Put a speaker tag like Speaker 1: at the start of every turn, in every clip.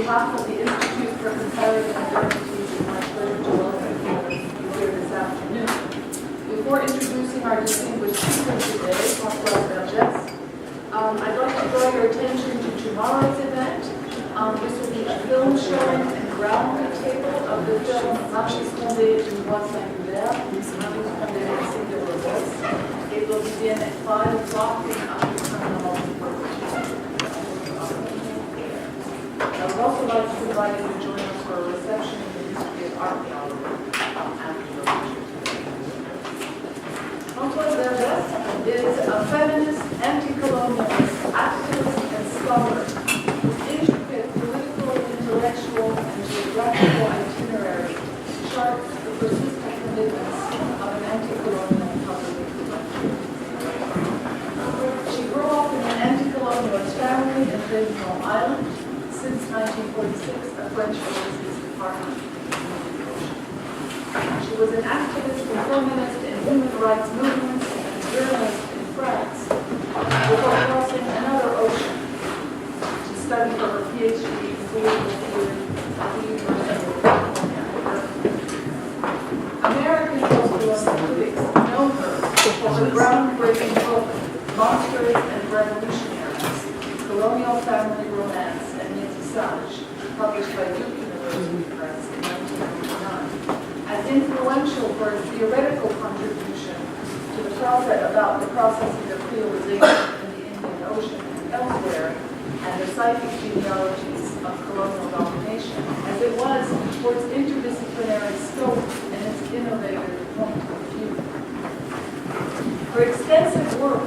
Speaker 1: behalf of the Institute for Comparative Modernities, it's my pleasure to welcome you here this afternoon. Before introducing our distinguished speaker today, Françoise Vergès, I'd like to draw your attention to tomorrow's event. This will be a film showing and ground table of the film Marches Condé d'une voix singulière, Marches Condé d'une singular voice. It will begin at 5 o'clock in the multi-purpose. I would also like to invite you to join us for a reception in the History of Art Gallery after the lecture. Françoise Vergès is a feminist, anti-colonialist, activist, and scholar with intricate political, intellectual, and geographical itinerary charts the persistent commitments of an anti-colonial public intellectual. She grew up in an anti-colonialist family in Réunion Island. Since 1946, a French overseas department. She was an activist and feminist in human rights movements and a journalist in France before crossing another ocean to study for her PhD in political theory at the University of California. American post-colonial critics know her for her groundbreaking book, Monsters and Revolutionaries, Colonial Family Romance, published by Duke University Press in 1999, as influential for its theoretical contribution to the process about the processes of creolization in the Indian Ocean and elsewhere, and the psychic genealogies of colonial domination, as it was for its interdisciplinary scope and its innovative point of view. Her extensive work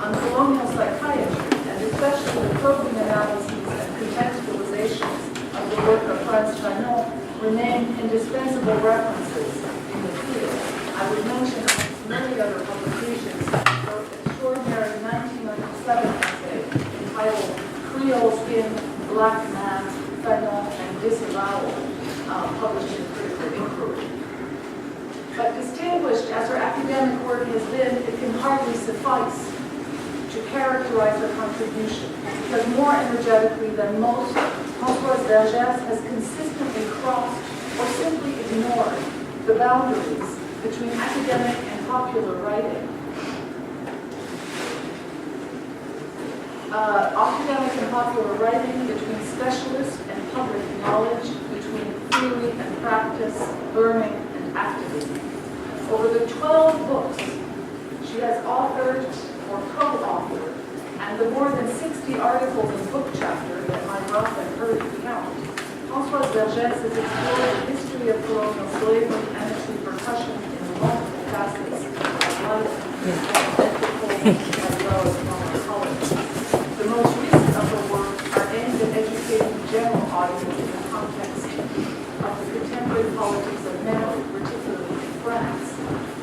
Speaker 1: on colonial psychiatry, and especially the probing analyses and contextualizations of the work of Frantz Fanon, remain indispensable references in the field. I would mention many other publications, her extraordinary 1997 essay entitled Creole Skin, Black Man, Fanon, and Disavowal, published in Critical Inquiry. But distinguished as her academic work has been, it can hardly suffice to characterize her contribution, because more energetically than most, Françoise Vergès has consistently crossed or simply ignored the boundaries between academic and popular writing. Between specialist and public knowledge, between theory and practice, learning and activism. Over the 12 books she has authored or co-authored, and the more than 60 articles and book chapters that my rough and hurried count, Françoise Vergès has explored the history of colonial slavery and its repercussions in multiple facets of life, as well as pharmacology. The most recent of her works are aimed at educating the general audience in the context of the contemporary politics of memory, particularly in France.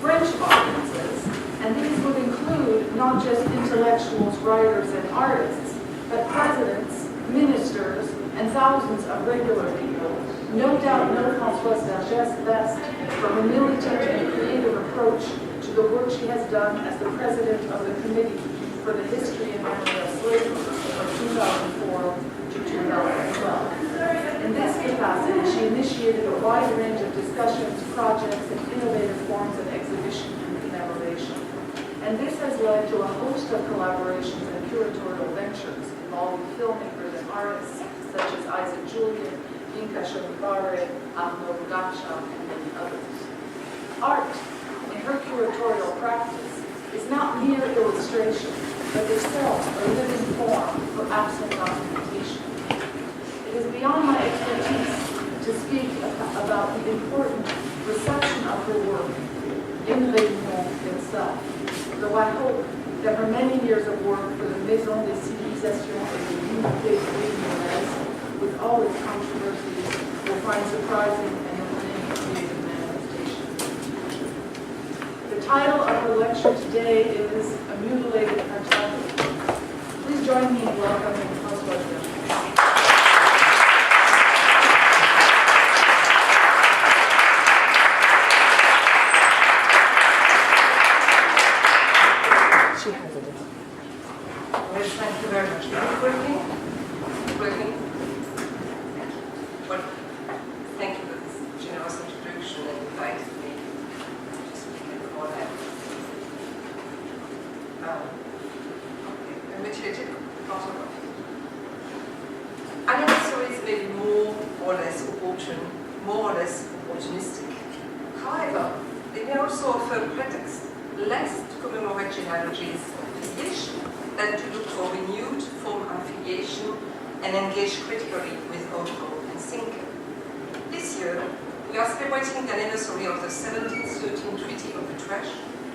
Speaker 1: French audiences, and these would include not just intellectuals, writers, and artists, but presidents, ministers, and thousands of regular people, no doubt know Françoise Vergès best for her militant and creative approach to the work she has done as the president of the Committee for the History and Memory of Slavery from 2004 to 2012. In this capacity, she initiated a wide range of discussions, projects, and innovative forms of exhibition and commemoration. And this has led to a host of collaborations and curatorial ventures involving filmmakers and artists such as Isaac Julian, Yinka Shomibare, Arnaud Gacha, and many others. Art, in her curatorial practice, is not mere illustration, but itself a living form for absent documentation. It is beyond my expertise to speak about the important reception of her work in Réunion itself, though I hope that her many years of work for the Maison des Civilisations et des Humanités Réunionnaises, with all its controversies, will find surprising and entertaining creative manifestation. The title of her lecture today is A Mutilated Cartography. Please join me in welcoming Françoise Vergès.
Speaker 2: Thank you very much. Is it working? Working? Thank you. Mutilated Cartography. Anniversaries may be more or less opportunistic. However, they may also offer a pretext less to commemorate genealogies of affiliation than to look for renewed form affiliation and engage critically with author and thinker. This year, we are celebrating the anniversary of the 1713 Treaty of Utrecht,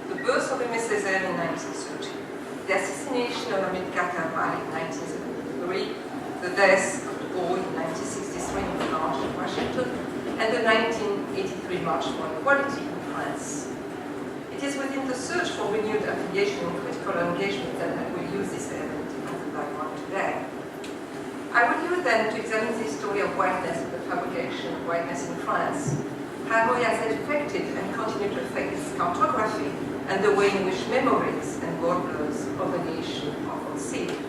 Speaker 2: the birth of Aimé Césaire in 1930, the assassination of Cartography in 1973, the death of the boy in 1963 in France and Washington, and the 1983 March for Equality in France. It is within the search for renewed affiliation and critical engagement that I will use this element as a background today. I will use then to examine the history of whiteness and the fabrication of whiteness in France, how it has affected and continued to affect its cartography, and the way in which memories and borders of the nation are conceived.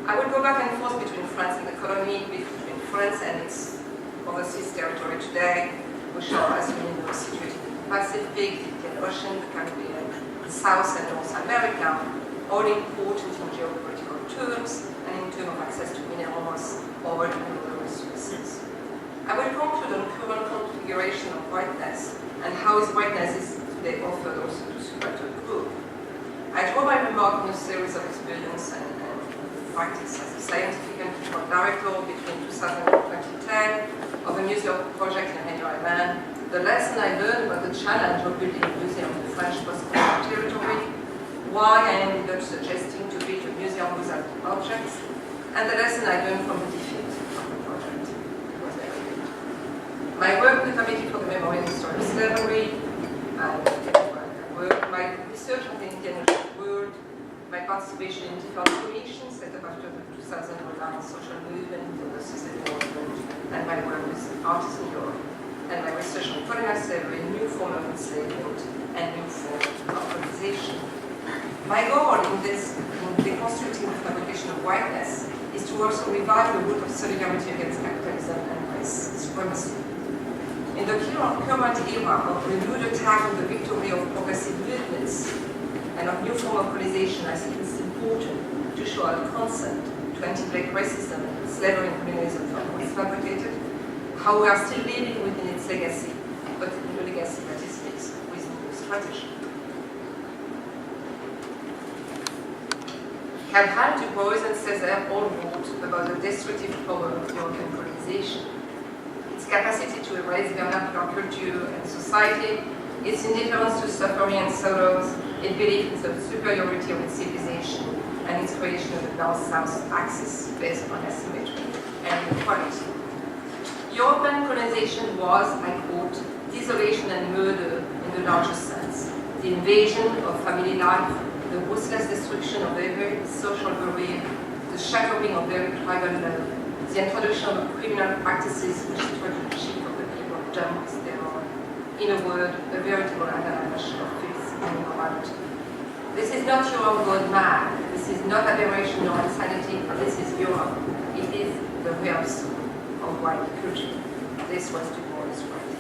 Speaker 2: I will go back and forth between France and the colony, between France and its overseas territory today, which are, as we know, situated in the Pacific, the Indian Ocean, the Caribbean, South and North America, all important in geopolitical terms and in terms of access to minerals, oil, and other resources. I will conclude on current configuration of whiteness and how its whiteness is today offered also to supported group. I draw my remark on a series of experience and practice as a scientific and cultural director between 2000 and 2010 of a museum project in Hainaut Island, the lesson I learned about the challenge of building a museum in the French post-colonial territory, why I ended up suggesting to build a museum without objects, and the lesson I learned from the defeat of the project. It was very good. My work with Committee for the Memory and History of Slavery, my research on the Indian world, my participation in different commissions set up after the 2009 social movement, the system movement, and my work with artists in Europe, and my research on colonial slavery, new form of enslavement, and new form of colonization. My goal in deconstructing the fabrication of whiteness is to also revive the root of solidarity against capitalism and race supremacy. In the current era of renewed attack on the victory of progressive movements and of new form of colonization, I think it's important to show our consent to anti-black racism, slavery and colonialism is fabricated, how we are still living within its legacy, but a new legacy that is mixed with new strategy. Cabral, Du Bois and Césaire all wrote about the destructive power of European colonization, its capacity to erase vernacular culture and society, its indifference to suffering and sorrows, its belief in the superiority of its civilization, and its creation of the North-South axis based on asymmetry and inequality. European colonization was, I quote, desolation and murder in the largest sense, the invasion of family life, the ruthless destruction of every social barrier, the shattering of very tribal love, the introduction of criminal practices which destroyed the cheek of the people dumb as they are. In a word, a veritable avalanche of filth and immorality. This is not your own God man, this is not aberration or insanity, this is Europe. It is the real soul of white culture. This was Du Bois' right.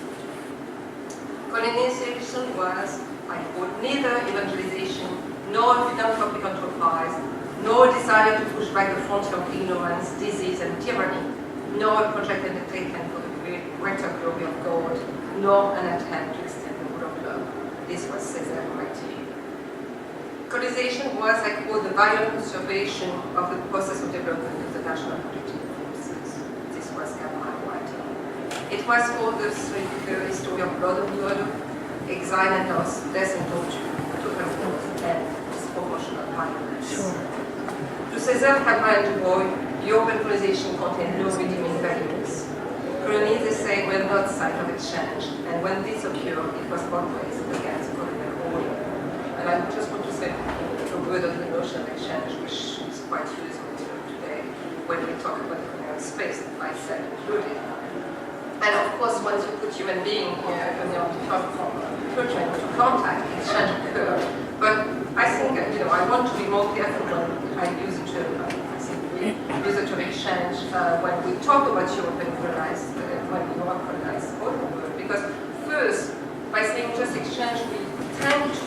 Speaker 2: Colonization was, I quote, neither evangelization nor philanthropic enterprise, nor a desire to push back the frontier of ignorance, disease, and tyranny, nor a project undertaken for the greater glory of God, nor an attempt to extend the rule of law. This was Césaire writing. Colonization was, I quote, the violent conservation of the process of development of the national productive forces. This was Cabral writing. It was for the history of blood and murder, exile and loss, death and torture, total force, and disproportionate violence.
Speaker 3: Sure.
Speaker 2: To Césaire, Cabral, and Du Bois, European colonization contained no redeeming values. Colonies, they say, were not signs of exchange, and when this occurred, it was always against colonial order. And I just want to say a word on the notion of exchange, which is quite useful today when we talk about the colonial space, myself included. And of course, once you put human beings in different culture into contact, exchange occurs. But I think, I want to be more careful when I use the term, use the term exchange when we talk about European colonized, when we want colonized all the world. Because first, by saying just exchange, we tend to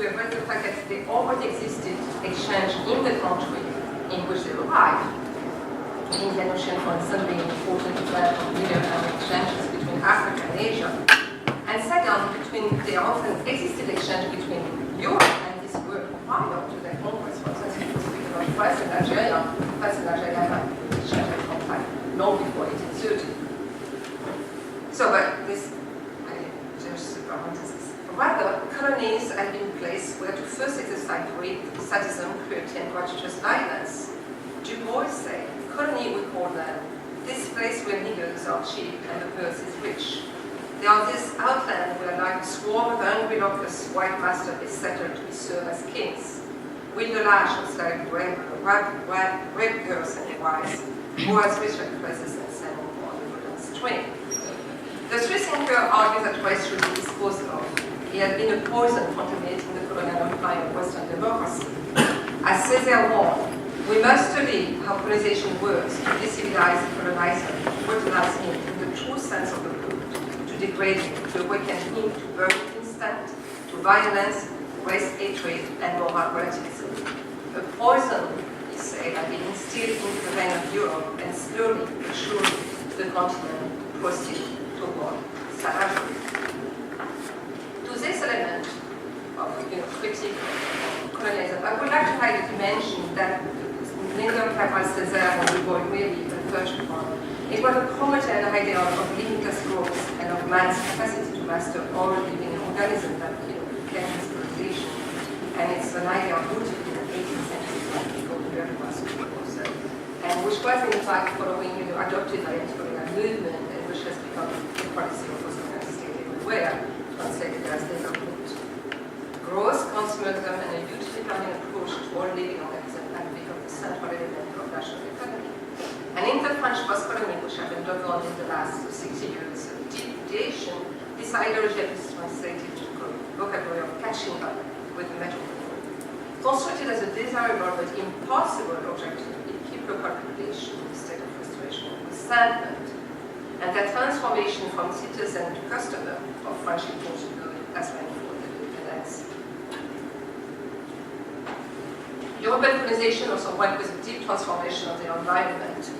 Speaker 2: erase the fact that the already existed exchange in the country in which they arrived. The Indian Ocean, for instance, being important to have middle exchanges between Africa and Asia. And second, between the often existed exchange between Europe and this world prior to the conquest. For instance, if you speak about France and Algeria had exchange of contact long before 1830. So, but this, just a parenthesis. Rather, colonies had been placed where to first exercise great sadism, cruelty, and gratuitous violence. Du Bois said, colony, we call them, this place where niggers are cheap and the purse is rich. They are this outland where like a swarm of hungry locust white masters is settled to be served as kings. With the lash of like red girls and wives, who has richer places and salmon on the wooden string. The Swiss thinker argues that race should be disposed of. He had been a poison contaminating the colonial empire of Western democracy. As Césaire warned, we must study how colonization works to decivilize the colonizer, to brutalize him in the true sense of the word, to degrade him, to awaken him to birth instinct, to violence, race hatred, and moral relativism. A poison, he said, had been instilled into the vein of Europe, and slowly but surely the continent proceeded toward savagery. To this element of critique of colonialism, I would like to highlight to mention that neither Cameron Césaire or Du Bois really touched upon. It was a promoter idea of limitless growth and of man's capacity to master all living organisms that became his civilization. And it's an idea rooted in the 18th century practical theory also, and which was in fact following adopted by the colonial movement and which has become the policy of post-colonial state everywhere, translated as development. Growth, consumerism, and a utilitarian approach to all living organisms have become the central element of national economy. And in the French post-colony, which have undergone in the last 60 years of deviation, this ideology is translated to the vocabulary of catching up with the metropolitan. Constructed as a desirable but impossible objective, it keeps local population in a state of frustration and resentment. And that transformation from citizen to customer of French imported goods has reinforced the independence. European colonization also went with a deep transformation of the environment.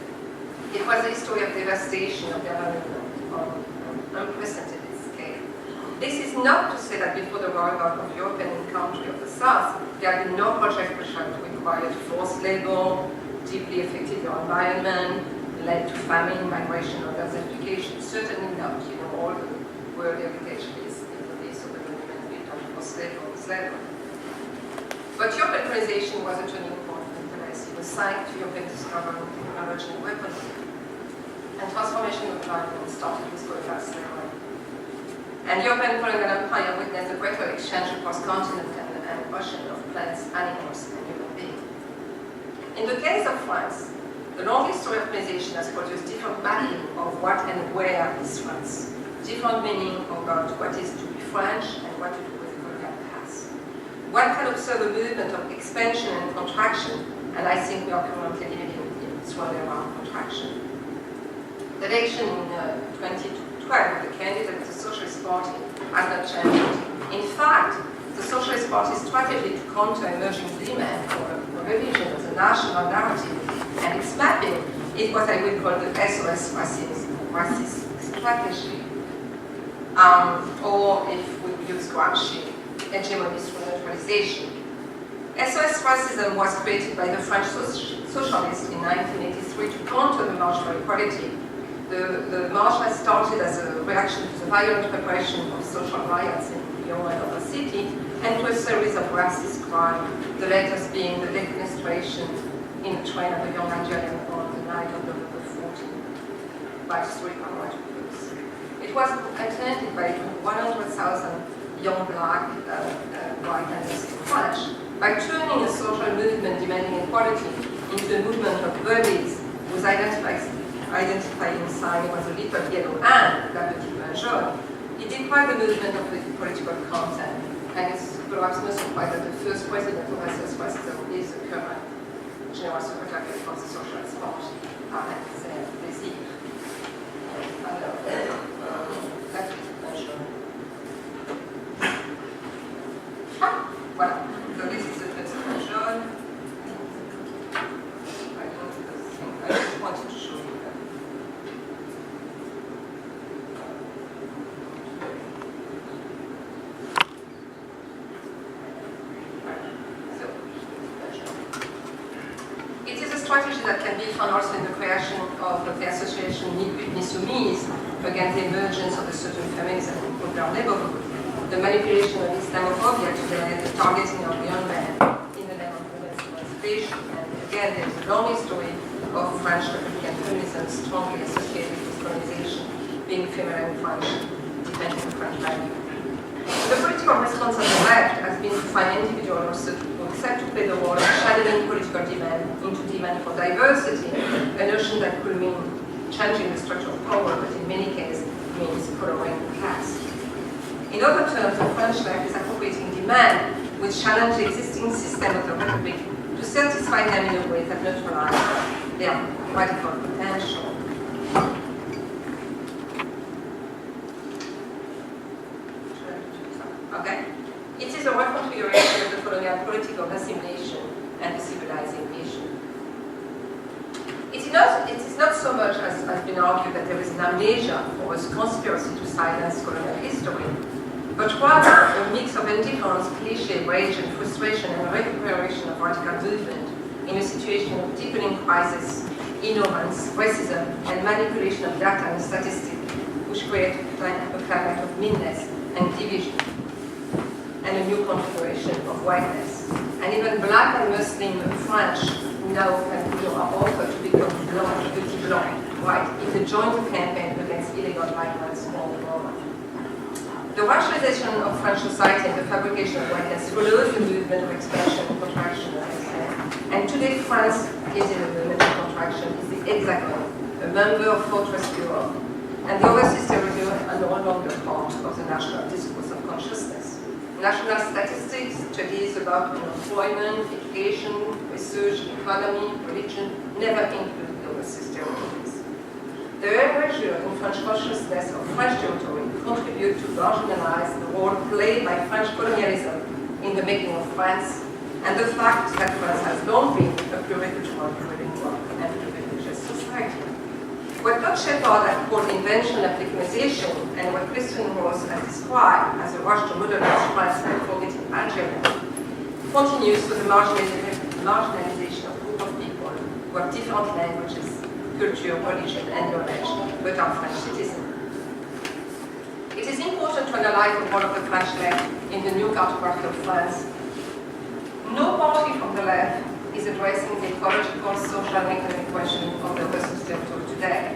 Speaker 2: It was a history of devastation of the environment on an unprecedented scale. This is not to say that before the arrival of European country of the South, there had been no project which had required forced labor, deeply affected the environment, led to famine, migration, or desertification. Certainly not, all the world heritage is in the base of the movement built on forced labor. But European colonization was a turning point in the race. It was signed to European discovery of technology and weaponry. And transformation of environment started with colonial slavery. And European colonial empire witnessed a greater exchange across continent and ocean of plants, animals, and human beings. In the case of France, the long history of colonization has produced different mapping of what and where is France, different meaning about what is to be French and what to do with the colonial past. One can observe a movement of expansion and contraction, and I think we are currently living in this one era of contraction. The election in 2012 of the candidate of the Socialist Party has not changed. In fact, the Socialist Party's strategy to counter emerging demand for a revision of the national narrative and its mapping is what I would call the SOS racist strategy. Or if we use Gramsci, hegemony through neutralization. SOS racism was created by the French socialists in 1983 to counter the March for Equality. The march has started as a reaction to the violent repression of social riots in Lyon and other cities, and to a series of racist crimes, the latest being the defenestration in a train of a young Nigerian on the night of November 14 by 3 white groups. It was attended by 100,000 young black, white and French. By turning a social movement demanding equality into a movement of bullies whose identifying sign was a little yellow and la petite main jaune, it deprived the movement of its political content. And it's perhaps no surprise that the first president of SOS racism is the current General Secretary of the Socialist Party, Arlette Désir. Alors, la petite main jaune. Ah, voilà. So this strategy that can be found also in the creation of the association Ni Pute Ni Soumise against the emergence of a certain feminism in popular neighborhood, the manipulation of Islamophobia today, the targeting of young men in the name of women's emancipation. And again, there's a long history of French Republican feminism strongly associated with colonization, being female and French, depending on French value. The political response of the left has been to find individuals who accept to play the role of channeling political demand into demand for diversity, a notion that could mean changing the structure of power, but in many cases means coloring the class. In other terms, the French left is appropriating demand which challenge the existing system of the Republic to satisfy them in a way that neutralizes their radical potential. Okay. It is a reconfiguration of the colonial politic of assimilation and the civilizing vision. It is not so much as has been argued that there is an amnesia or a conspiracy to silence colonial history, but rather a mix of indifference, cliché, rage and frustration and recuperation of radical movement in a situation of deepening crisis, ignorance, racism and manipulation of data and statistics, which create a climate of meanness and division, and a new configuration of whiteness. And even black and Muslim French now are offered to become blanc, petit blanc, white, in the joint campaign against illegal migrants all over. The racialization of French society and the fabrication of whiteness follows the movement of expansion and contraction of Islam. And today France is in a movement of contraction, is the hexagon, a member of Fortress Europe, and the overseas territory are no longer part of the national discourse of consciousness. National statistics, studies about unemployment, education, research, economy, religion, never include the overseas territories. The erasure in French consciousness of French territory contribute to marginalize the role played by French colonialism in the making of France, and the fact that France has long been a pluricultural, plurilingual, and pluriligious society. What Dr. Shepard had called invention application, and what Christian Ross has described as a rush to modernize France and forgetting Algeria, continues to the marginalization of a group of people who have different languages, culture, religion, and knowledge, but are French citizens. It is important to analyze the role of the French left in the new cartography of France. No party from the left is addressing the ecological, social, and economic question of the overseas territory today.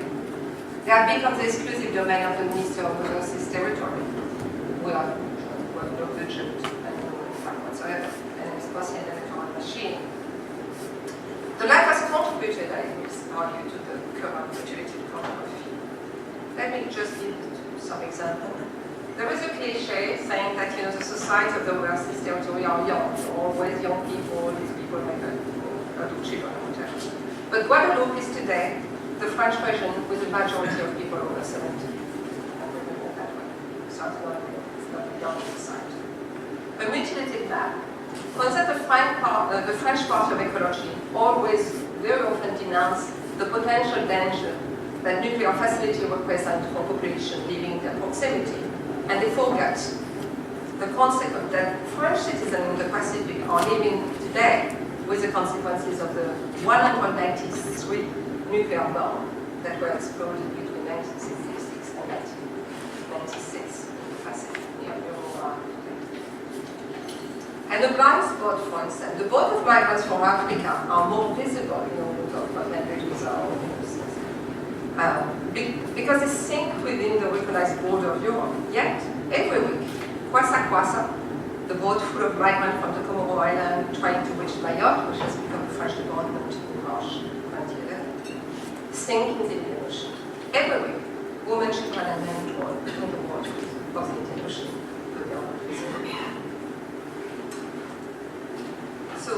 Speaker 2: They have become the exclusive domain of the Minister of Overseas Territory. We have no budget and no impact whatsoever, and it's mostly an electoral machine. The left has contributed, I argue, to the current mutilated cartography. Let me just give some example. There is a cliché saying that the society of the overseas territory are young, always young people, these people make adult children, whatever. But Guadeloupe is today the French region with a majority of people over 70. That way. So it's not a young society. A mutilated map points that the French part of ecology always very often denounce the potential danger that nuclear facility represent for population living in their proximity. And they forget the consequence that French citizens in the Pacific are living today with the consequences of the 193 nuclear bombs that were exploded between 1966 and 1996 in the Pacific near Uruguay. And the blind spot, for instance, the boat of migrants from Africa are more visible in Auditorium than Lampedusa or because they sink within the recognized border of Europe. Yet, every week, Kwassa, the boat full of migrants from the Comoro Island trying to reach Mayotte, which has become a French department in March 2011, sinking in the ocean. Every week, women, children, and men drawn between the waters of the Indian Ocean with their own prison. So,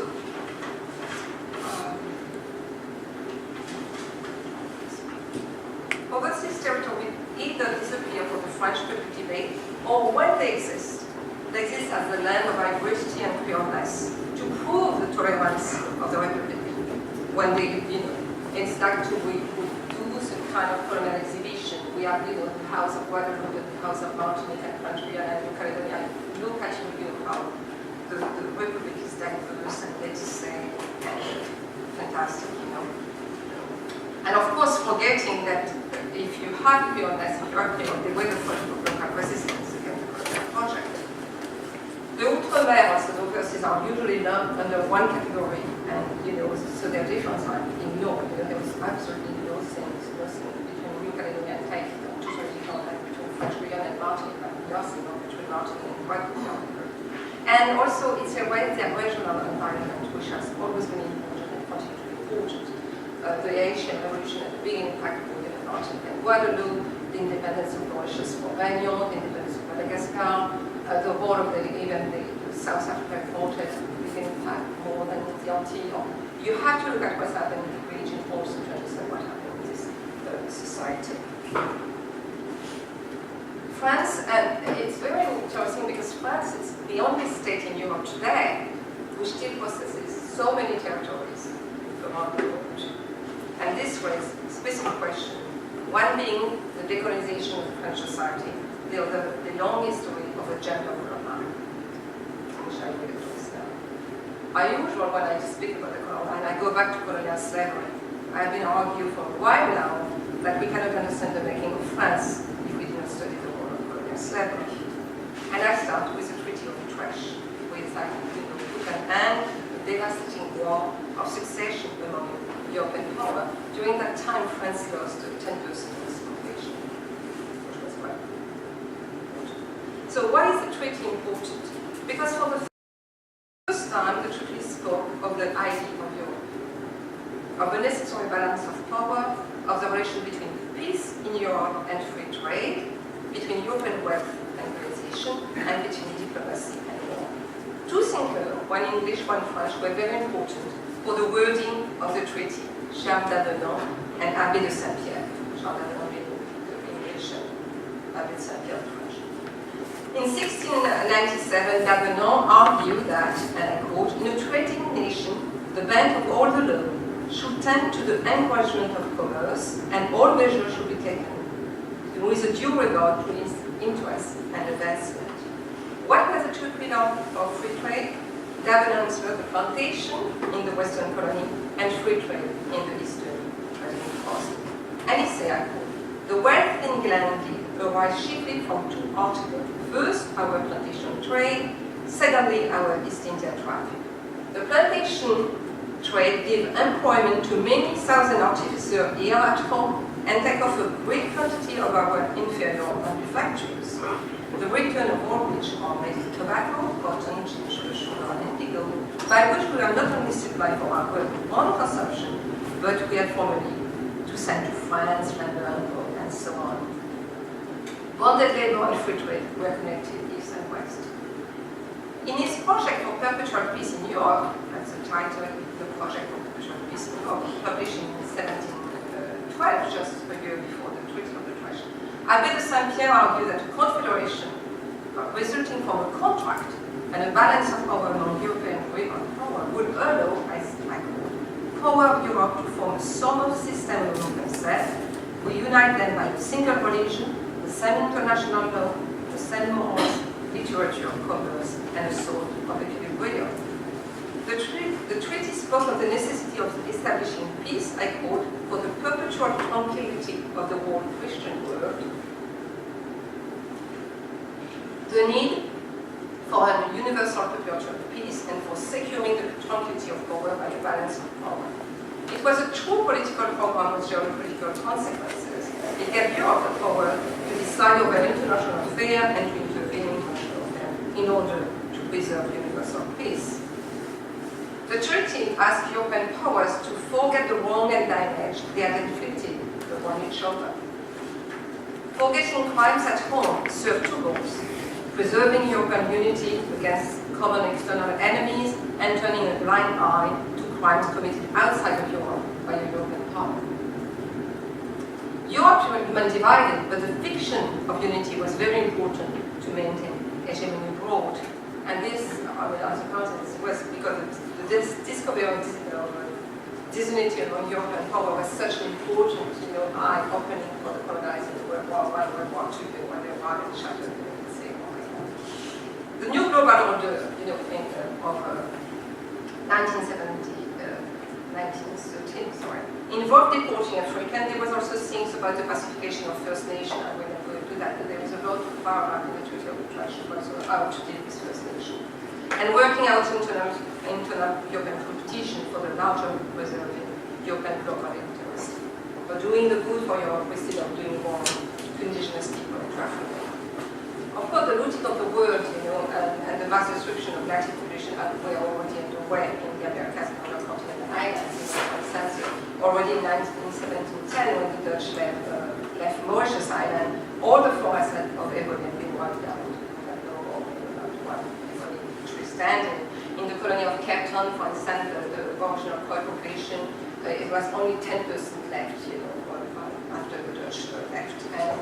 Speaker 2: overseas territory either disappear from the French public debate, or when they exist as the land of diversity and queerness to prove the tolerance of the Republic. When they, it's like we do some kind of colonial exhibition. We have, the House of Guadeloupe, the House of Martinique, and French Guiana, and New Caledonia. Look at how the Republic is diverse and let's say and fantastic, you know. And of course, forgetting that if you have clearness, if you are clear, the way the local resistance against the colonial project. The outre-mer, so the verses are usually lumped under one category, and you know, so their difference are ignored. You know, there was absolutely nothing between New Caledonia and Tahiti, totally different than between French Guiana and Martinique, like nothing between Martinique and White Guiana. And also, it's a regional environment which has always been important and continues to be important. The Haitian Revolution at the beginning practically in Martinique and Guadeloupe, the independence of Mauritius for Réunion, the independence of Madagascar, the whole of even the South African protest with impact more than in the Antilles. You have to look at what's happening in the region also to understand what happened in this society. France, and it's very interesting because France is the only state in Europe today which still possesses so many territories around the world. And this raises specific questions. One being the decolonization of French society, the long history of a gender color line, which I will address now. By usual, when I speak about the color line, I go back to colonial slavery. I have been arguing for a while now that we cannot understand the making of France if we do not study the role of colonial slavery. And I start with the Treaty of Utrecht, with put an end to the devastating war of succession among European power. During that time, France lost 10% of its population, which was quite important. So why is the treaty important? Because for the first time, the treaty spoke of the idea of Europe, of the necessary balance of power, of the relation between peace in Europe and free trade, between European wealth and globalization, and between diplomacy and war. Two thinkers, one English, one French, were very important for the wording of the treaty, Charles d'Avenant and Abbé de Saint-Pierre. Charles d'Avenant being the English and Abbé de Saint-Pierre the French. In 1697, d'Avenant argued that, and I quote, in a trading nation, the bank of all the law should tend to the encouragement of commerce, and all measures should be taken with a due regard to its interests and advancement. What was the true freedom of free trade? D'Avenant answered the plantation in the Western colony and free trade in the Eastern trading post. And he said, I quote, the wealth in England arises chiefly from two articles. First, our plantation trade, secondly, our East India traffic. The plantation trade gives employment to many thousand artificers here at home and take off a great quantity of our inferior manufactures, the return of all which are made in tobacco, cotton, ginger, sugar, and indigo, by which we are not only supplied for our own consumption, but we had formerly to send to France, London, and so on. Bonded labor and free trade were connected east and west. In his project for perpetual peace in Europe, that's the title, the project for perpetual peace in Europe, published in 1712, just a year before the Treaty of Utrecht, Abbé de Saint-Pierre argued that a confederation resulting from a contract and a balance of power among European rival power would allow, I quote, power of Europe to form a sort of system among themselves. We unite them by a single religion, the same international law, the same morals, literature, commerce, and a sort of equilibrium. The treaty spoke of the necessity of establishing peace, I quote, for the perpetual tranquility of the whole Christian world, the need for a universal perpetual peace, and for securing the tranquility of power by the balance of power. It was a true political program with geopolitical consequences. It gave Europe the power to decide over international affairs and to intervene in international affairs in order to preserve universal peace. The treaty asked European powers to forget the wrong and damage they had inflicted upon each other. Forgetting crimes at home served two goals: preserving European unity against common external enemies and turning a blind eye to crimes committed outside of Europe by a European power. Europe remained divided, but the fiction of unity was very important to maintain hegemony abroad. And this, I suppose, was because this discovery of disunity among European power was such an important, eye-opening for the colonizers in World War I, World War II, when they arrived in Shattered. The new global order, of 1970, 1913, involved deporting African. There was also things about the pacification of First Nation. I will not go into that, but there is a lot of power in the Treaty of Utrecht was how to deal with First Nation. And working out internal European competition for the larger preserving European global interest. But doing the good for Europe instead of doing wrong to indigenous people in Africa. Of course, the looting of the world, and the mass destruction of native population were already underway in the Americas and other continental islands, for instance, already in 1710 when the Dutch left Mauritius Island, all the forests of Ebony had been wiped out. Standing. In the colony of Cape Town, for instance, the original Khoi population, it was only 10% left, after the Dutch left. And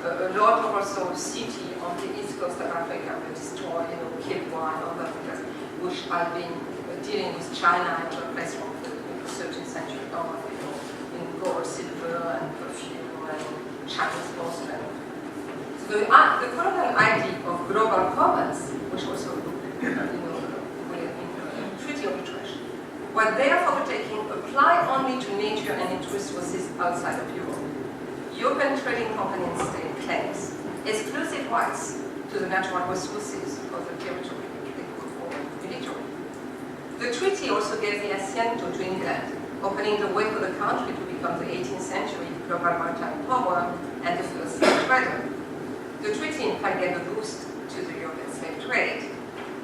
Speaker 2: a lot of also city on the east coast of Africa were destroyed, Cape Town, other things, which had been dealing with China and other places from the 13th century on, in gold, silver, and perfume, and Chinese porcelain. So the colonial idea of global commons, which was Treaty of Utrecht, were therefore taking apply only to nature and its resources outside of Europe. European trading companies and state claims exclusive rights to the natural resources of the territory they could for military. The treaty also gave the assento to England, opening the way for the country to become the 18th century global maritime power and the first slave trader. The treaty in fact gave a boost to the European slave trade.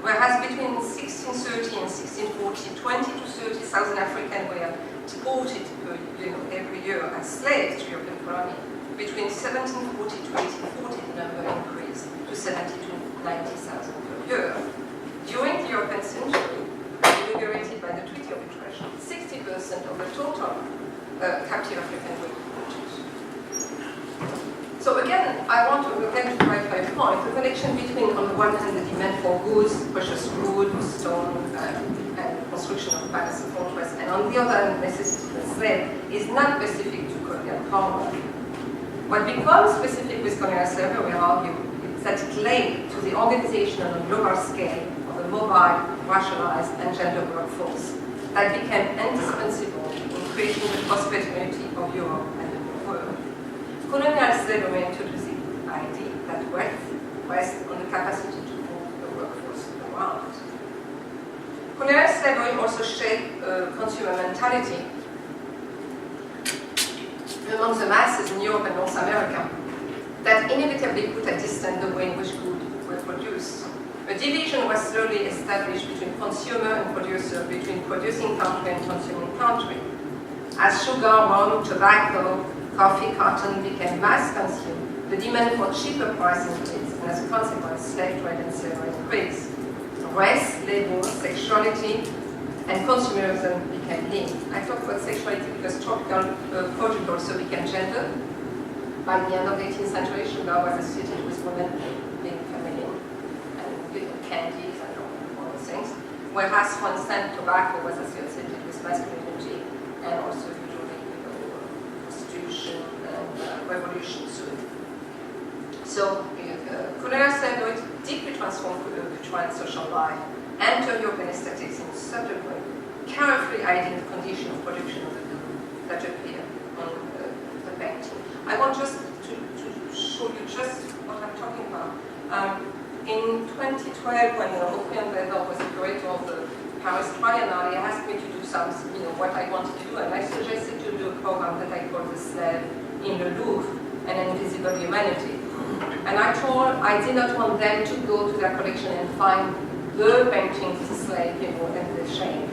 Speaker 2: Whereas between 1630 and 1640, 20 to 30,000 Africans were deported every year as slaves to European colony. Between 1740 to 1840, the number increased to 70 to 90,000 per year. During the European century, inaugurated by the Treaty of Utrecht, 60% of the total captive Africans were deported. So again, I want to clarify a point, the connection between, on the one hand, the demand for goods, precious wood, stone, and construction of palaces and fortresses, and on the other hand, necessity to enslave, is not specific to colonial power. What becomes specific with colonial slavery, we argue, is that it led to the organization on a global scale of a mobile, racialized, and gender workforce that became indispensable in creating the prosperity of Europe and the New World. Colonial slavery introduced the idea that wealth rests on the capacity to move the workforce around. Colonial slavery also shaped consumer mentality among the masses in Europe and North America that inevitably put at distance the way in which goods were produced. A division was slowly established between consumer and producer, between producing country and consuming country. As sugar, rum, tobacco, coffee, cotton became mass consumed, the demand for cheaper price increased, and as a consequence, slave trade and slavery increased. Race, labor, sexuality, and consumerism became linked. I talk about sexuality because tropical product also became gender. By the end of the 18th century, sugar was associated with women being feminine, and candies and all those things. Whereas, for instance, tobacco was associated with masculinity and also and revolution soon. So, colonial slavery deeply transformed cultural and social life, entered European aesthetics in such a way, carefully hiding the condition of production of the good that appear on the painting. I want just to show you just what I'm talking about. In 2012, when European Weather was the curator of the Paris Triennale, he asked me to do some, what I wanted to do, and I suggested to do a program that I called The Slave in the Louvre, An Invisible Humanity. And I did not want them to go to their collection and find the painting of the slave, and the shame.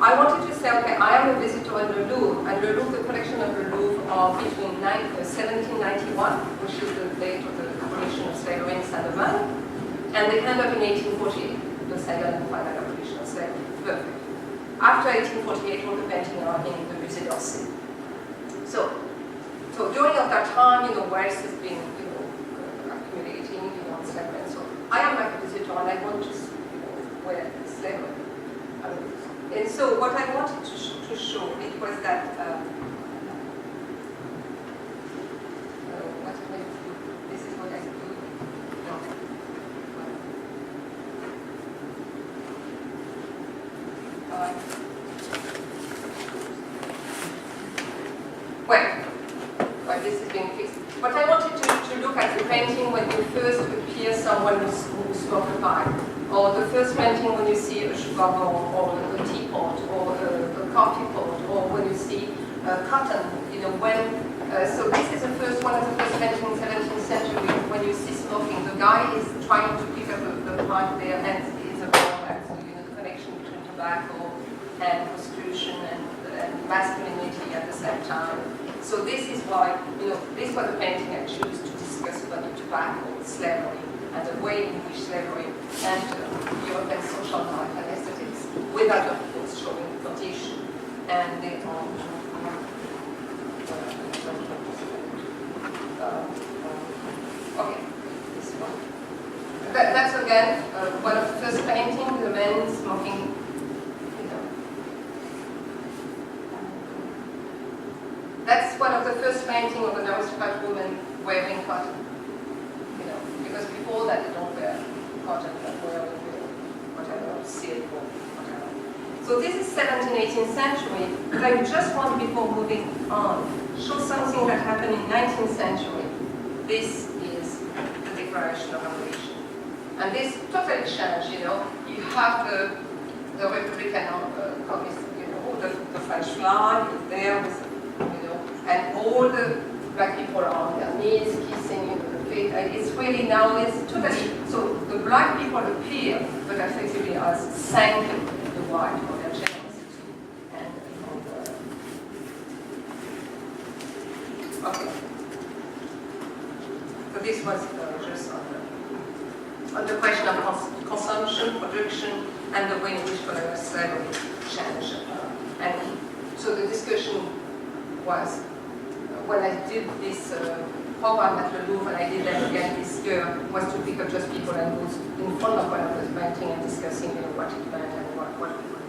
Speaker 2: I wanted to say, okay, I am a visitor in the Louvre, and the Louvre, the collection of the Louvre are between 1791, which is the date of the abolition of slavery in Saint-Domingue, and they end up in 1848, the second and final abolition of slavery. Perfect. After 1848, all the paintings are in the Musée d'Orsay. So during all that time, wealth has been, accumulating, slavery, and so I am like a visitor, and I want to see, where slavery. And so what I wanted to show, it was that, this is what I do. No. But I wanted to look at the painting when you first appear someone who smoked a pipe, or the first painting when you see a sugar bowl, or a teapot, or a coffee pot, or when you see cotton, you know, so this is the first one of the first paintings in the 17th century when you see smoking. The guy is trying to pick up the pipe there, and it's a ball, and so, you know, the connection between tobacco and prostitution and masculinity at the same time. So this is why, you know, this was a painting I choose to discuss about tobacco, slavery, and the way in which slavery entered European social life and aesthetics, without, of course, showing the condition and the okay, this one. That's again one of the first paintings, the men smoking. That's one of the first paintings of an aristocrat woman wearing cotton. You know, because before that they don't wear cotton, but wear, you know, whatever, silk or whatever. So this is 17th, 18th century, but I just want, before moving on, show something that happened in 19th century. This is the Declaration of Abolition. And this totally changed, you know. You have the Republican communist, you know, the French flag is there with, you know, and all the black people are on their knees, kissing, you know, the feet. And it's really now, it's totally, so the black people appear, but effectively as thanking the white for their generosity. And okay. So this was just on the question of consumption, production, and the way in which slavery changed. And so the discussion was, when I did this program at the Louvre, and I did that again this year, was to pick up just people and go in front of one of those painting and discussing, you know, what it meant and what we could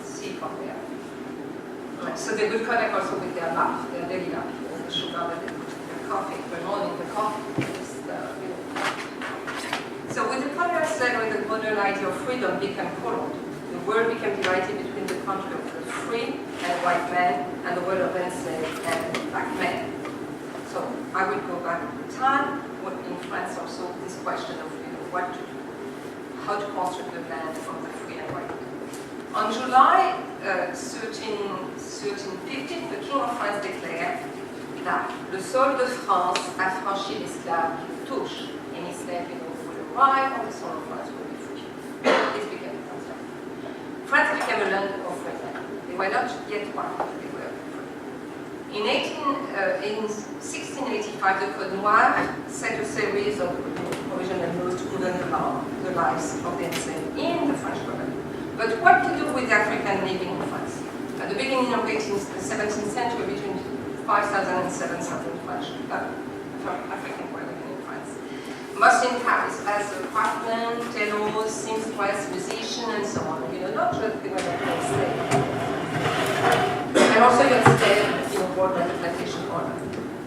Speaker 2: see from there. So they would connect also with their life, their daily life, the sugar that they put in their coffee, the morning, the coffee. So with the colonial slavery, the modern idea of freedom became colored. The world became divided between the country of the free and white men and the world of enslaved and black men. So I will go back in time. In France also, this question of, you know, what to do, how to construct the land from the free and white men. On July 1350, the King of France declared that le sol de France a franchi l'esclave qui le touche. Any slave, you know, will arrive on the soil of France will be free. This became France. France became a land of free men. They were not yet white, but they were free. In 1685, the Code Noir set a series of provisional laws to govern the lives of the enslaved in the French colony. But what to do with the African living in France? At the beginning of the 17th century, between 5,000 and 7,000 African were living in France. Most in Paris, as a craftsman, tailors, seamstress, musician, and so on. You know, not just the women who were slaves. And also you had slaves, you know, born by the plantation owner.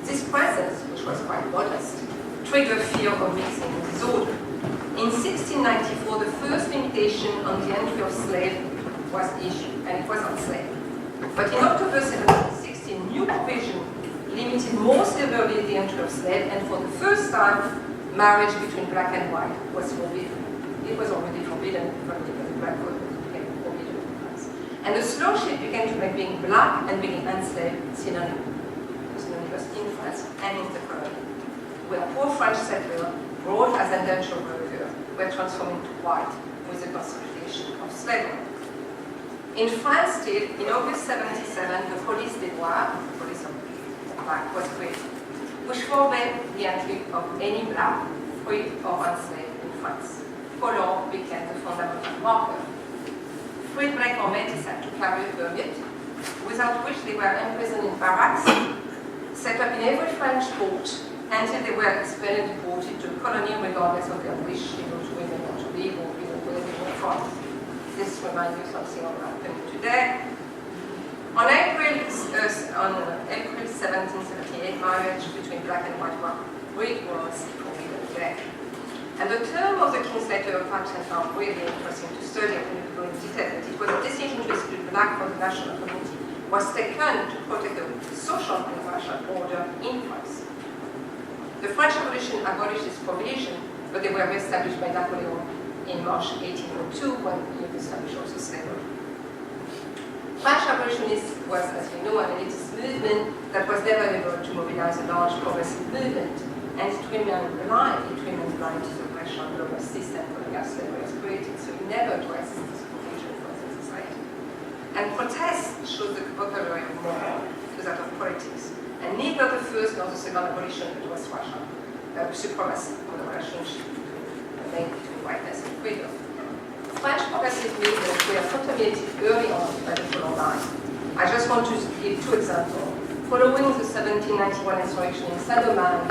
Speaker 2: This presence, which was quite modest, triggered fear of mixing and disorder. In 1694, the first limitation on the entry of slaves was issued, and it was on slaves. But in October 1760, new provision limited more severely the entry of slaves, and for the first time, marriage between black and white was forbidden. It was already forbidden from the black code, but it became forbidden in France. And the slow shift began to make being black and being enslaved synonymous in France and in the colony, where poor French settlers, brought as indentured workers, were transformed into white with the consolidation of slavery. In France still, in August 77, the police des Noirs, the police of black, was created, which forbade the entry of any black, free or enslaved in France. Color became the fundamental marker. Free black or métis had to carry a permit, without which they were imprisoned in barracks, set up in every French port, until they were expelled and deported to the colony regardless of their wish, you know, to where they want to live or, you know, where they were from. This reminds you something of happening today. On April 1778, marriage between black and white was forbidden again. And the term of the King's letter of absence are really interesting to study. I will go in detail, but it was a decision to exclude black from the national community was taken to protect the social and racial order in France. The French Revolution abolished this provision, but they were re-established by Napoleon in March 1802 when he established also slavery. French Revolutionists was, as you know, an elitist movement that was never able to mobilize a large progressive movement, and it remained blind to the pressure on global system colonial slavery was created, so it never addressed this provision for the society. And protest showed the vocabulary of moral to that of politics. And neither the first nor the second abolition of West Russia supremacy on the relationship between whiteness and freedom. French progressive movements were contaminated early on by the color line. I just want to give two examples. Following the 1791 insurrection in Saint-Domingue,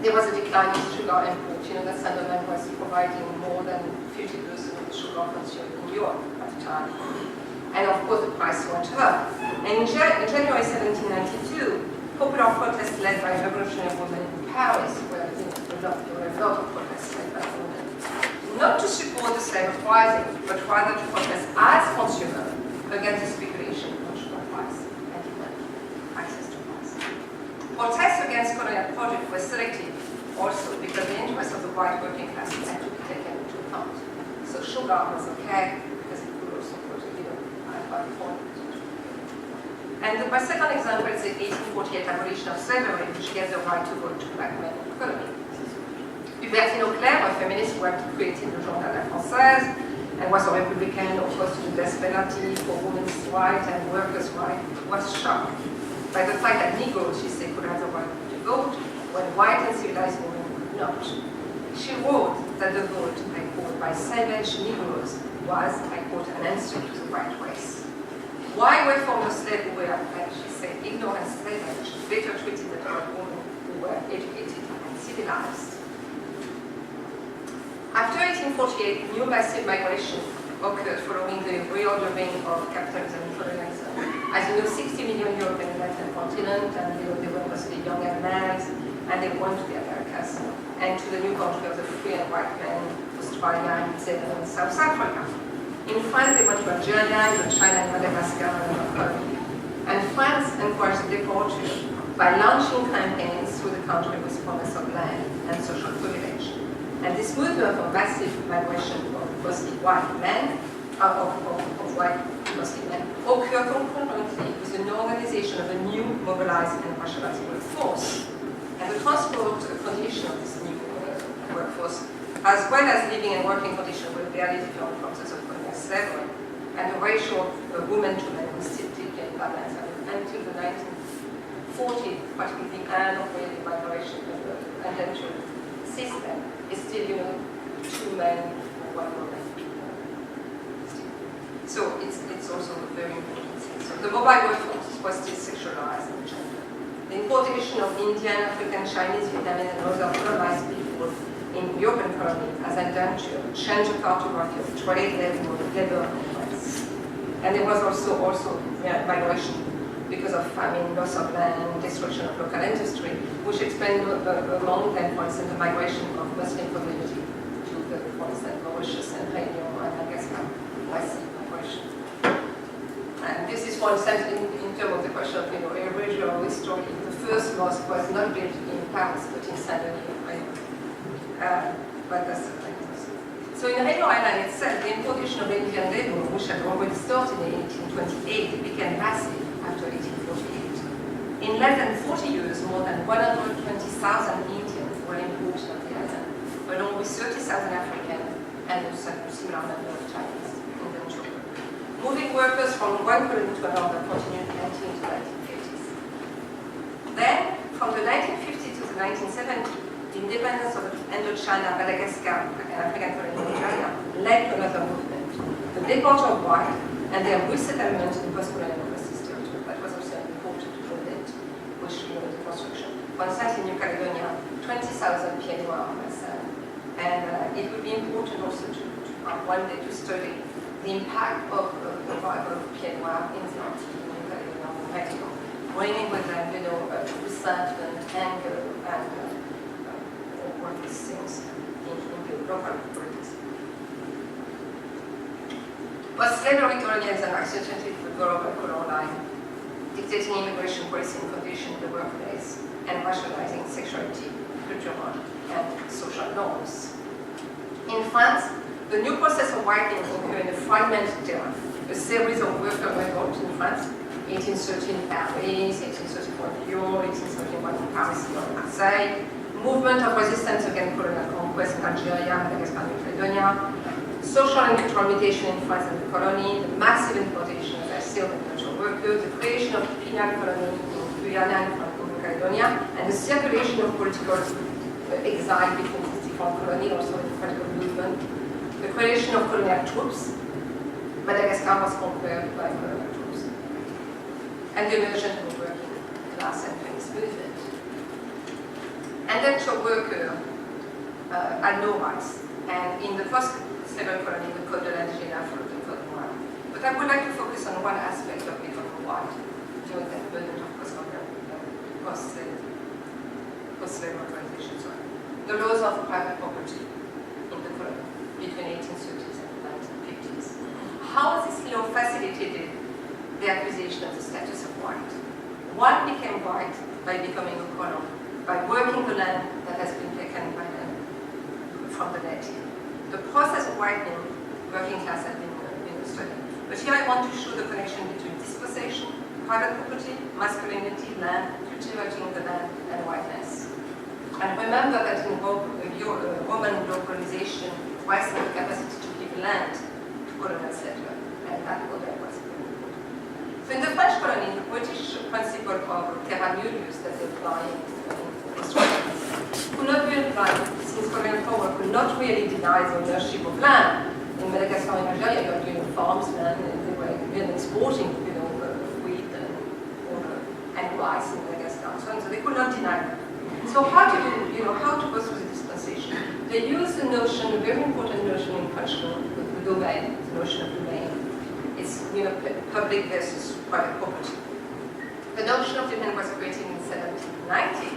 Speaker 2: there was a decline in sugar import. You know that Saint-Domingue was providing more than 50% of the sugar consumed in Europe at the time. And of course the price went up. And in January 1792, popular protests led by revolutionary women in Paris, where there were a lot of protests led by women, not to support the slave uprising, but rather to protest as consumers against the speculation on sugar price and demand access to price. Protests against colonial projects were selective also because the interests of the white working class had to be taken into account. So sugar was okay because it could also put a point. And my second example is the 1848 abolition of slavery, which gave the right to vote to black men in the colony. Hubertine Auclair, a feminist who had created the Journal La Française and was a Republican opposed to the death penalty for women's rights and workers' rights, was shocked by the fact that Negroes, she said, could have the right to vote when white and civilized women could not. She wrote that the vote, I quote, by savage Negroes was, I quote, an answer to the white race. Why were former slaves who were, as she said, ignorant slaves better treated than white women who were educated and civilized? After 1848, new massive migration occurred following the reordering of capitalism and colonialism. As you know, 60 million Europeans left the continent, and they were mostly young and males, and they went to the Americas and to the new country of the free and white men, Australia, New Zealand, and South Africa. In France, they went to Algeria, to China, and Madagascar, and other colonies. And France encouraged deportation by launching campaigns through the country with promise of land and social privilege. And this movement of massive migration of mostly white men, of white mostly men, occurred concurrently with the organization of a new mobilized and racialized workforce. And the transport condition of this new workforce, as well as living and working conditions, were very different from those of colonial slavery. And the ratio of women to men was still deeply imbalanced until the 1940s, practically the end of the migration of the indentured system. Is still, you know, 2 men or 1 woman. So it's also a very important thing. So the mobile workforce was still sexualized and gendered. The importation of Indian, African, Chinese, Vietnamese, and other colonized people in European colonies as indentured changed the cartography of trade, labor, and race. And there was also migration because of famine, loss of land, destruction of local industry, which explained among them, for instance, the migration of Muslim community to the, for instance, Mauritius and Réunion and Madagascar, massive migration. And this is, for instance, in terms of the question of, you know, a regional history, the first mosque was not built in Paris, but in Saint-Denis, but that's the thing. So in Réunion Island itself, the importation of Indian labor, which had already started in 1828, became massive after 1848. In less than 40 years, more than 120,000 Indians were imported on the island, along with 30,000 Africans and a similar number of Chinese indentured workers. Moving workers from one colony to another continued until the 1950s. Then, from the 1950s to the 1970s, the independence of Indochina, Madagascar, and African colony in Nigeria led to another movement, the departure of white and their resettlement in post-colonial overseas territory. That was also an important movement, which led to the construction. For instance, in New Caledonia, 20,000 pieds noirs were sent. And it would be important also to one day to study the impact of the arrival of pieds noirs in the Antilles, New Caledonia, and Mexico, bringing with them, you know, resentment, anger, and all these things in the local politics. Post-slavery colonialism accentuated the global color line, dictating immigration policy and conditions in the workplace. and rationalizing sexuality, cultural, and social norms. In France, the new process of whitening occurred in a fragmented era. A series of workers were brought in France, 1813 in Paris, 1834 in Lyon, 1831 in Paris and Marseille. Movement of resistance against colonial conquest in Algeria, Madagascar, and New Caledonia. Social and cultural mutation in France and the colony, the massive importation of skilled and cultural workers, the creation of penal colony in Guyana and New Caledonia, and the circulation of political exile between these different colonies, also in the political movement. The creation of colonial troops. Madagascar was conquered by colonial troops. And the emergence of the working class and feminist movement. Indentured workers had no rights. And in the first several colonies, the Code de l'Indigène followed the Code Noir. But I would like to focus on one aspect of becoming white during that period of post-slave organization. The laws of private property in the colony between 1830s and 1950s. How this law facilitated the acquisition of the status of white. One became white by becoming a colon, by working the land that has been taken by them from the native. The process of whitening, working class has been studied. But here I want to show the connection between dispossession, private property, masculinity, land, cultivating the land, and whiteness. And remember that in Roman localization, whites had the capacity to give land to colonial settlers, and that was important. So in the French colony, the British principle of terra nullius that they apply in Australia could not be applied since colonial power could not really deny the ownership of land. In Madagascar and Algeria, you are doing farms, land, and they were even exporting, wheat and rice in Madagascar and so on. So they could not deny that. So how to do, how to go through the dispensation? They use the notion, a very important notion in French law, the domain, the notion of domain. It's public versus private property. The notion of domain was created in 1790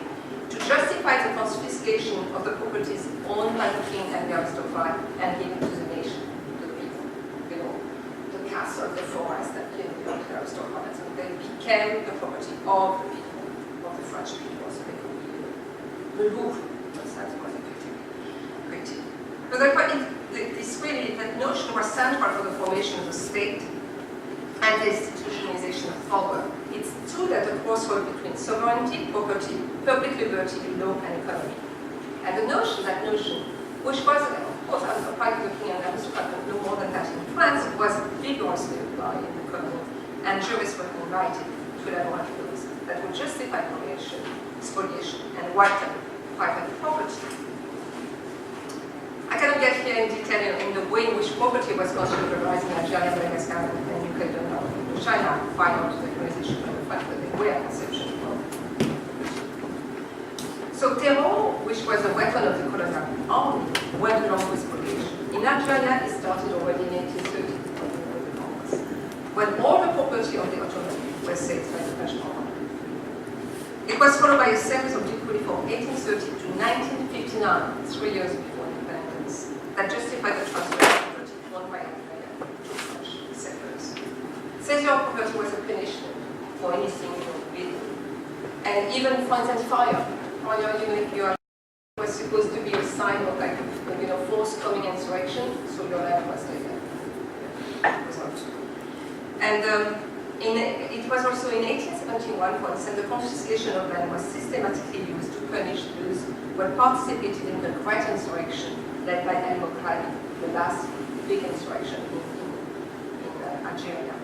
Speaker 2: to justify the confiscation of the properties owned by the king and the aristocrat and given to the nation, to the people. The castle, the forest that came to the aristocrats, and they became the property of the people, of the French people. So they could be the Louvre, that was a critique. But that notion was central for the formation of the state and the institutionalization of power. It's true that the crossroad between sovereignty, property, public liberty, law, and economy. And that notion, which was, of course, applied to the king and aristocrat, but no more than that in France, was vigorously applied in the colony, and jurists were invited to elaborate laws that would justify spoliation, and whiten private property. I cannot get here in detail in the way in which property was conceptualized in Algeria, Madagascar, and New Caledonia, and China, prior to the colonization of the French, but they were a conception of property. So terror, which was a weapon of the colonial army, went along with spoliation. In Algeria, it started already in 1830, when all the property of the Auditorium was seized by the French army. It was followed by a series of decrees from 1830 to 1959, 3 years before independence, that justified the transfer of property owned by Algeria to French settlers. Seizure of property was a punishment for anything illegal. And even, for instance, fire. Fire, was supposed to be a sign of forthcoming insurrection, so your land was taken. And it was also in 1871, for instance, the confiscation of land was systematically used to punish those who had participated in the Great Insurrection led by El Mokhali, the last big insurrection in Algeria.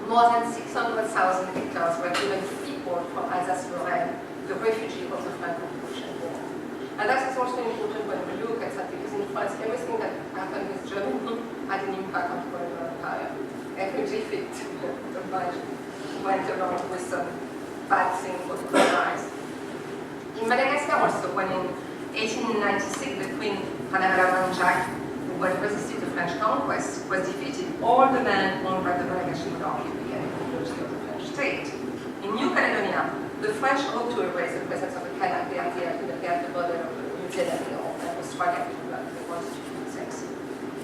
Speaker 2: More than 600,000 hectares were given to people from Alsace-Lorraine, the refugee of the Franco-Prussian War. And that is also important when we look at that, because in France, everything that happened with Germany had an impact on the colonial empire. Every defeat the French went along with some bad thing for the colonized. In Madagascar also, when in 1896 the Queen Madame Jacques, who had resisted the French conquest, was defeated, all the land owned by the Madagascar monarchy became property of the French state. In New Caledonia, the French hoped to erase the presence of the Kanak in the character model of New Zealand and Australia, they wanted to do sex.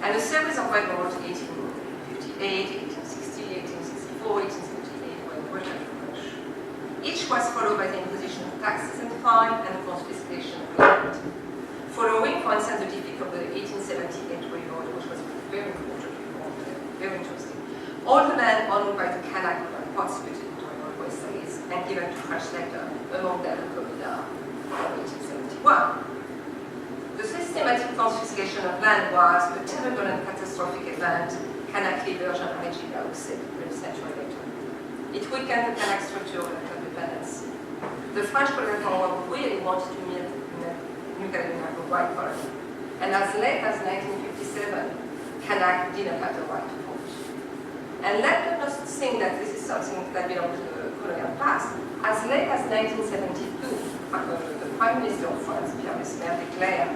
Speaker 2: And a series of revolts, 1858, 1860, 1864, 1878, were brutal French. Each was followed by the imposition of taxes and fine and confiscation of land. Following, for instance, the defeat of the 1878 revolt, which was very important reform, very interesting, all the land owned by the Kanak were participated in the railway essays and given to French later, among them the Communard of 1871. The systematic confiscation of land was a terrible and catastrophic event, Kanak leader Jean Regina would say a century later. It weakened the Kanak structure of independence. The French colonial war really wanted to make New Caledonia a white colony. And as late as 1957, Kanak didn't have the right to vote. And let us think that this is something that belongs to the colonial past. As late as 1972, the Prime Minister of France, Pierre Mesmer, declared,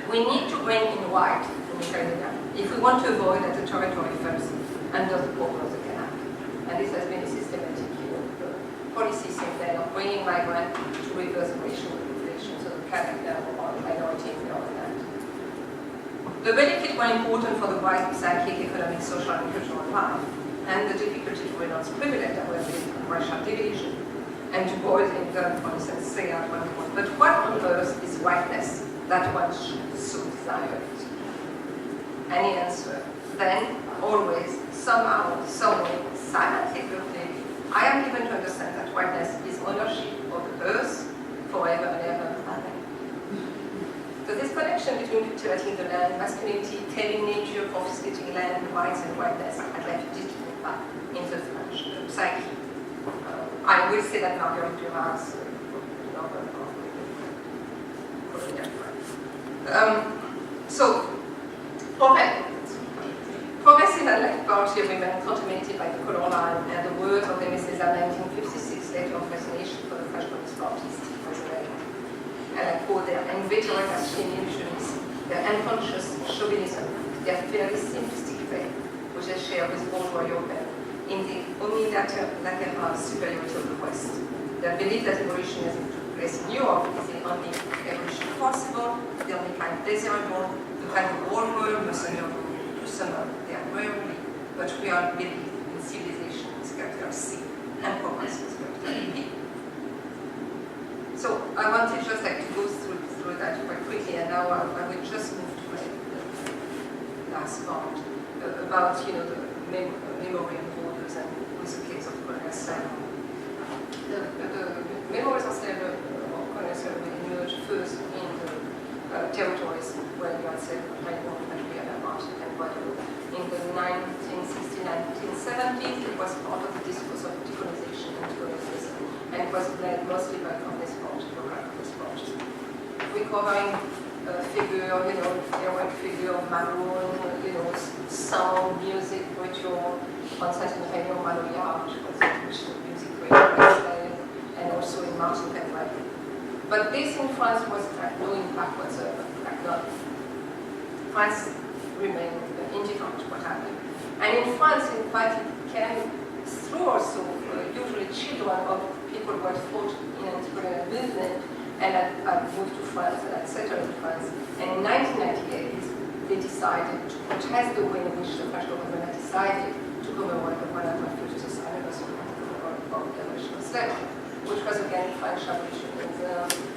Speaker 2: we need to bring in white in New Caledonia if we want to avoid that the territory falls under the power of the Kanak. And this has been a systematic policy since then of bringing migrants to reverse racial population, so the Kanak now are a minority in the land. The benefits were important for the wide psychic, economic, social, and cultural life, and the difficulty to renounce privilege that was linked to racial division, and to boys in turn, for instance, say at one point. But what on earth is whiteness that one should so desire? Any answer? Then, always, somehow, someway, silently, I am given to understand that whiteness is ownership of the earth forever and ever. Amen. So this connection between cultivating the land, masculinity, taming nature, confiscating land, rights, and whiteness had left a deep impact in the French psyche. I will say that Marguerite Duras, so, progressive and left party women contaminated by the color line and the words of the Mrs. 1956 letter of resignation for the French Communist Party still resonate. And I quote, their inveterate masculine illusions, their unconscious chauvinism, their fairly simplistic faith, which they share with bourgeois Europeans in the omnilateral superiority of the West. Their belief that evolutionism took place in Europe is the only evolution possible, the only kind desirable, the kind of whole world must undergo to summon. They are rarely, but we are believed in civilization with capital C and progress with capital P. So I wanted just like to go through that quite quickly, and now I will just move to the last part about the memory and borders and with the case of Colonel Simon. The memories of Colonel Simon emerged first in the territories where you had said right now that we had about and Guadeloupe. In the 1960s, 1970s, it was part of the discourse of decolonization and colonialism, and it was led mostly by Cornell sport, recovering figure, heroic figure of Maroon, sound, music, ritual, on certain Radio Maloya, which was a music ritual, and also in Martin Penwell. But this in France was like no impact whatsoever, like none. France remained indifferent to what happened. And in France, in fact, it came through also usually children of people who had fought in an entrepreneurial movement and had moved to France and had settled in France. And in 1998, they decided to protest the way in which the French government had decided to commemorate the 150th anniversary of the abolition of slavery, which was again French abolition,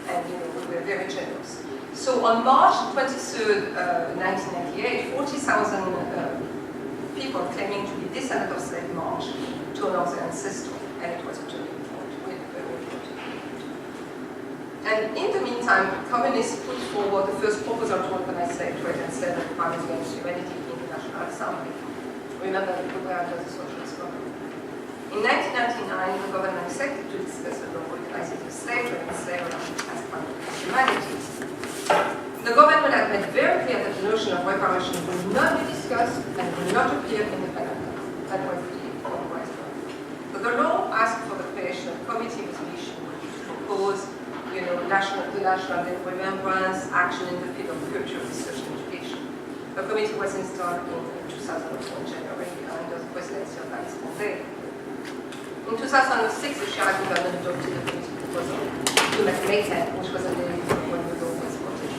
Speaker 2: and we were very generous. So on March 23rd, 1998, 40,000 people claiming to be descendants of slave marched to honor their ancestors, and it was a turning point, really very important. And in the meantime, communists put forward the first proposal to organize slave trade and slavery crimes against humanity in the National Assembly. Remember, we were under the socialist government. In 1999, the government accepted to discuss the law organizing the slave trade and slavery as part of humanities. The government had made very clear that the notion of reparation will not be discussed and will not appear in the calendar. That was the compromise. But the law asked for the creation of a committee with mission to propose, the national day of remembrance, action in the field of culture, research, and education. The committee was installed in 2004 January under the presidency of Alice Condé. In 2006, the Chirac government adopted the committee proposal to make May 10, which was a day when the law was voted.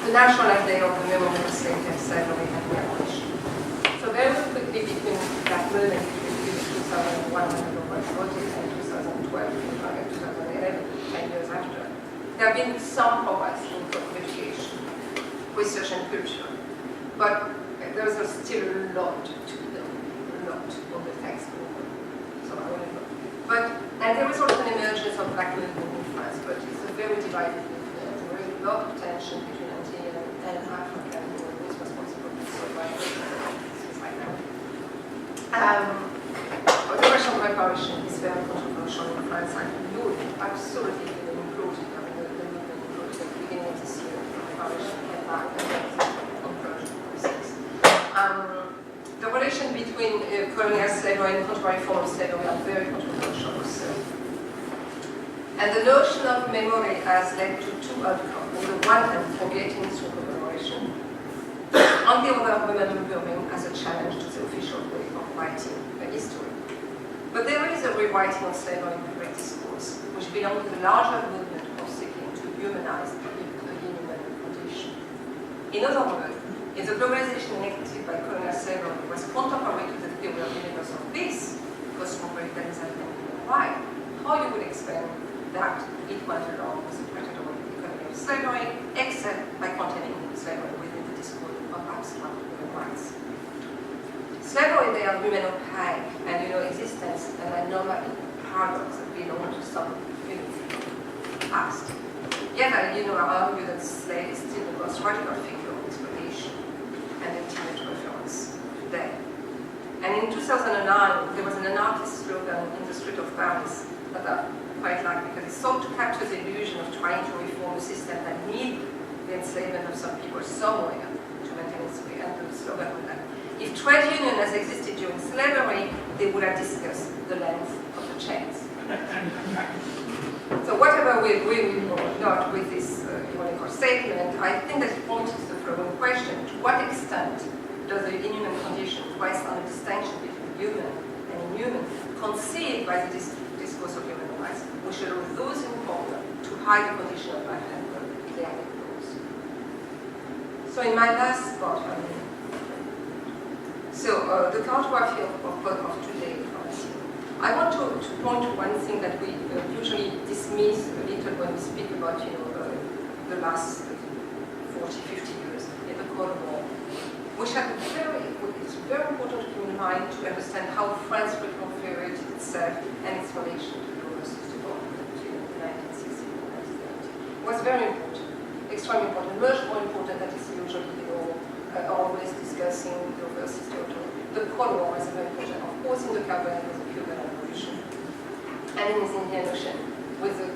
Speaker 2: The National Day of the Memory of Slavery and Slavery and the Abolition. So very quickly between that moment, between 2006 2001 when the law was voted, and 2012, and 2011, 10 years after, there have been some progress in education, research and culture, but there is still a lot to be done, a lot on the textbook. So I will go. And there is also an emergence of black movement in France, but it's a very divided movement. There is a lot of tension between Antilles and Africa, who is responsible for things like that. The question of reparation is very controversial in France. I know it absolutely included, the movement included at the beginning of this year, reparation and back on Persian policies. The relation between colonial slavery and contemporary form of slavery are very controversial also. And the notion of memory has led to two outcomes. On the one hand, forgetting through commemoration. On the other, remembering as a challenge to the official way of writing a history. But there is a rewriting of slavery in public discourse, which belongs to the larger movement of seeking to humanize the human condition. In other words, if the globalization enacted by colonial slavery was contemporary to the theory of universal peace, cosmopolitanism and human rights, how you would explain that it went along with the predatory economy of slavery, except by containing slavery within the discourse of abstract human rights. Slavery there remain opaque and existence an anomaly, paradox that belong to some past. Yet I argue that slave is still the most radical figure of exploitation and intimate reference today. And in 2009, there was an anarchist slogan in the street of Paris that I quite like because it sought to capture the illusion of trying to reform a system that needed the enslavement of some people somewhere to maintain its way. And the slogan was that if trade union has existed during slavery, they would have discussed the length of the chains. So whatever we agree with or not with this ironical statement, I think that it points to the following question: to what extent does the inhuman condition rest on a distinction between human and inhuman, conceived by the discourse of human rights, which allow those in power to hide the condition of life and their negroes? So in my last part, the cartography of today, I want to point to one thing that we usually dismiss a little when we speak about the last 40, 50 years in the Cold War, which it's very important to keep in mind to understand how France reconfigured itself and its relation to the overseas development in the 1960s and 1970s. It was very important, extremely important, much more important than is usually always discussing the overseas territory. The Cold War was very important, of course, in the Caribbean with the Cuban Revolution, and in the Indian Ocean with the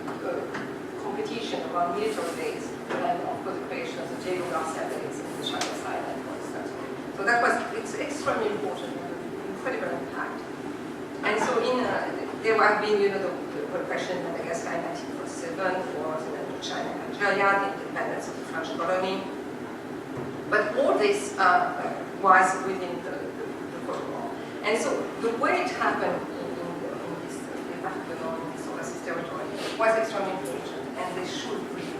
Speaker 2: competition around military base, and of course the creation of the Diego Garcia base in the China Island, for instance. So that was extremely important, incredible impact. And so there have been the repression in Madagascar in 1947, wars in China and Algeria, the independence of the French colony. But all this was within the Cold War. And so the way it happened in this overseas territory was extremely important, and they should really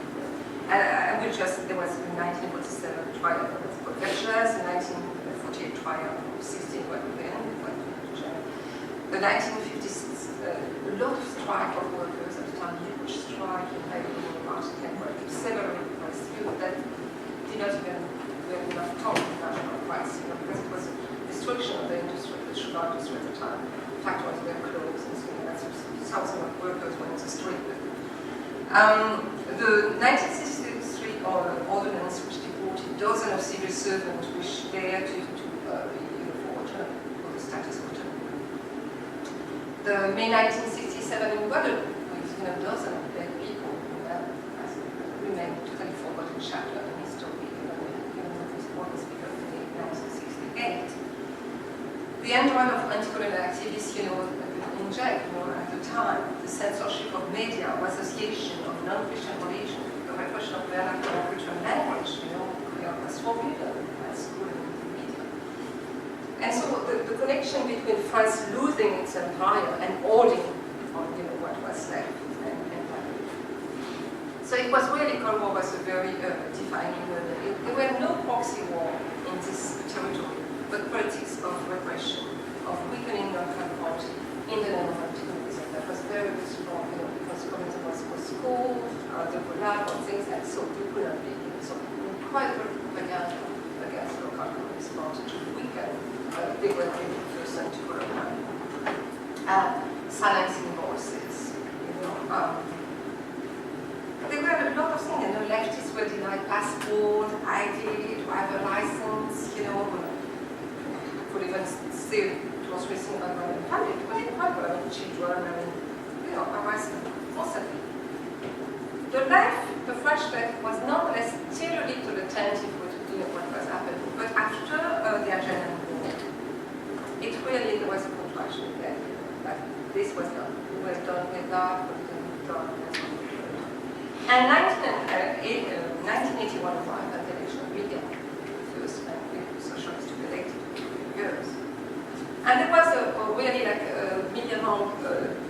Speaker 2: there was the 1947 trial of Vergès, the 1948 trial of 16 the 1956, a lot of strike of workers at the time, huge strike in Ivory and Martin Network, several universities that did not even have enough time in national rights, because it was destruction of the industry, the sugar industry at the time. Factories were closed, and so that's thousands of workers went on the street. The 1963 ordinance, which deported dozens of civil servants which dared to for the status quo. The May 1967 in Guadeloupe, with dozens of dead people, has remained totally forgotten chapter in history, even though this was because in 1968. The end run of anti-colonial activists, in jail, at the time, the censorship of media, association of non-Christian religion, the repression of vernacular culture and language, was forbidden at school and in the media. And so the connection between France losing its empire and holding on what was left. So it was really, Cold War was a very defining moment. There were no proxy war in this territory, but politics of repression, of weakening local authority, and so you could not be so quite a propaganda against local communist party to weaken they were the first anti-colonial silencing voices. There were a lot of things, leftists were denied passport, ID, driver license, could even say it was racing on the family, but it was children, harassment, constantly. The French left was nonetheless still a little attentive with what was happening, but after the Algerian War, it really there was a contraction there. Like this was done. We were done with that, we didn't done with that. And 1981 arrived at the election of Million, first socialist to be elected for years. And there was really like Million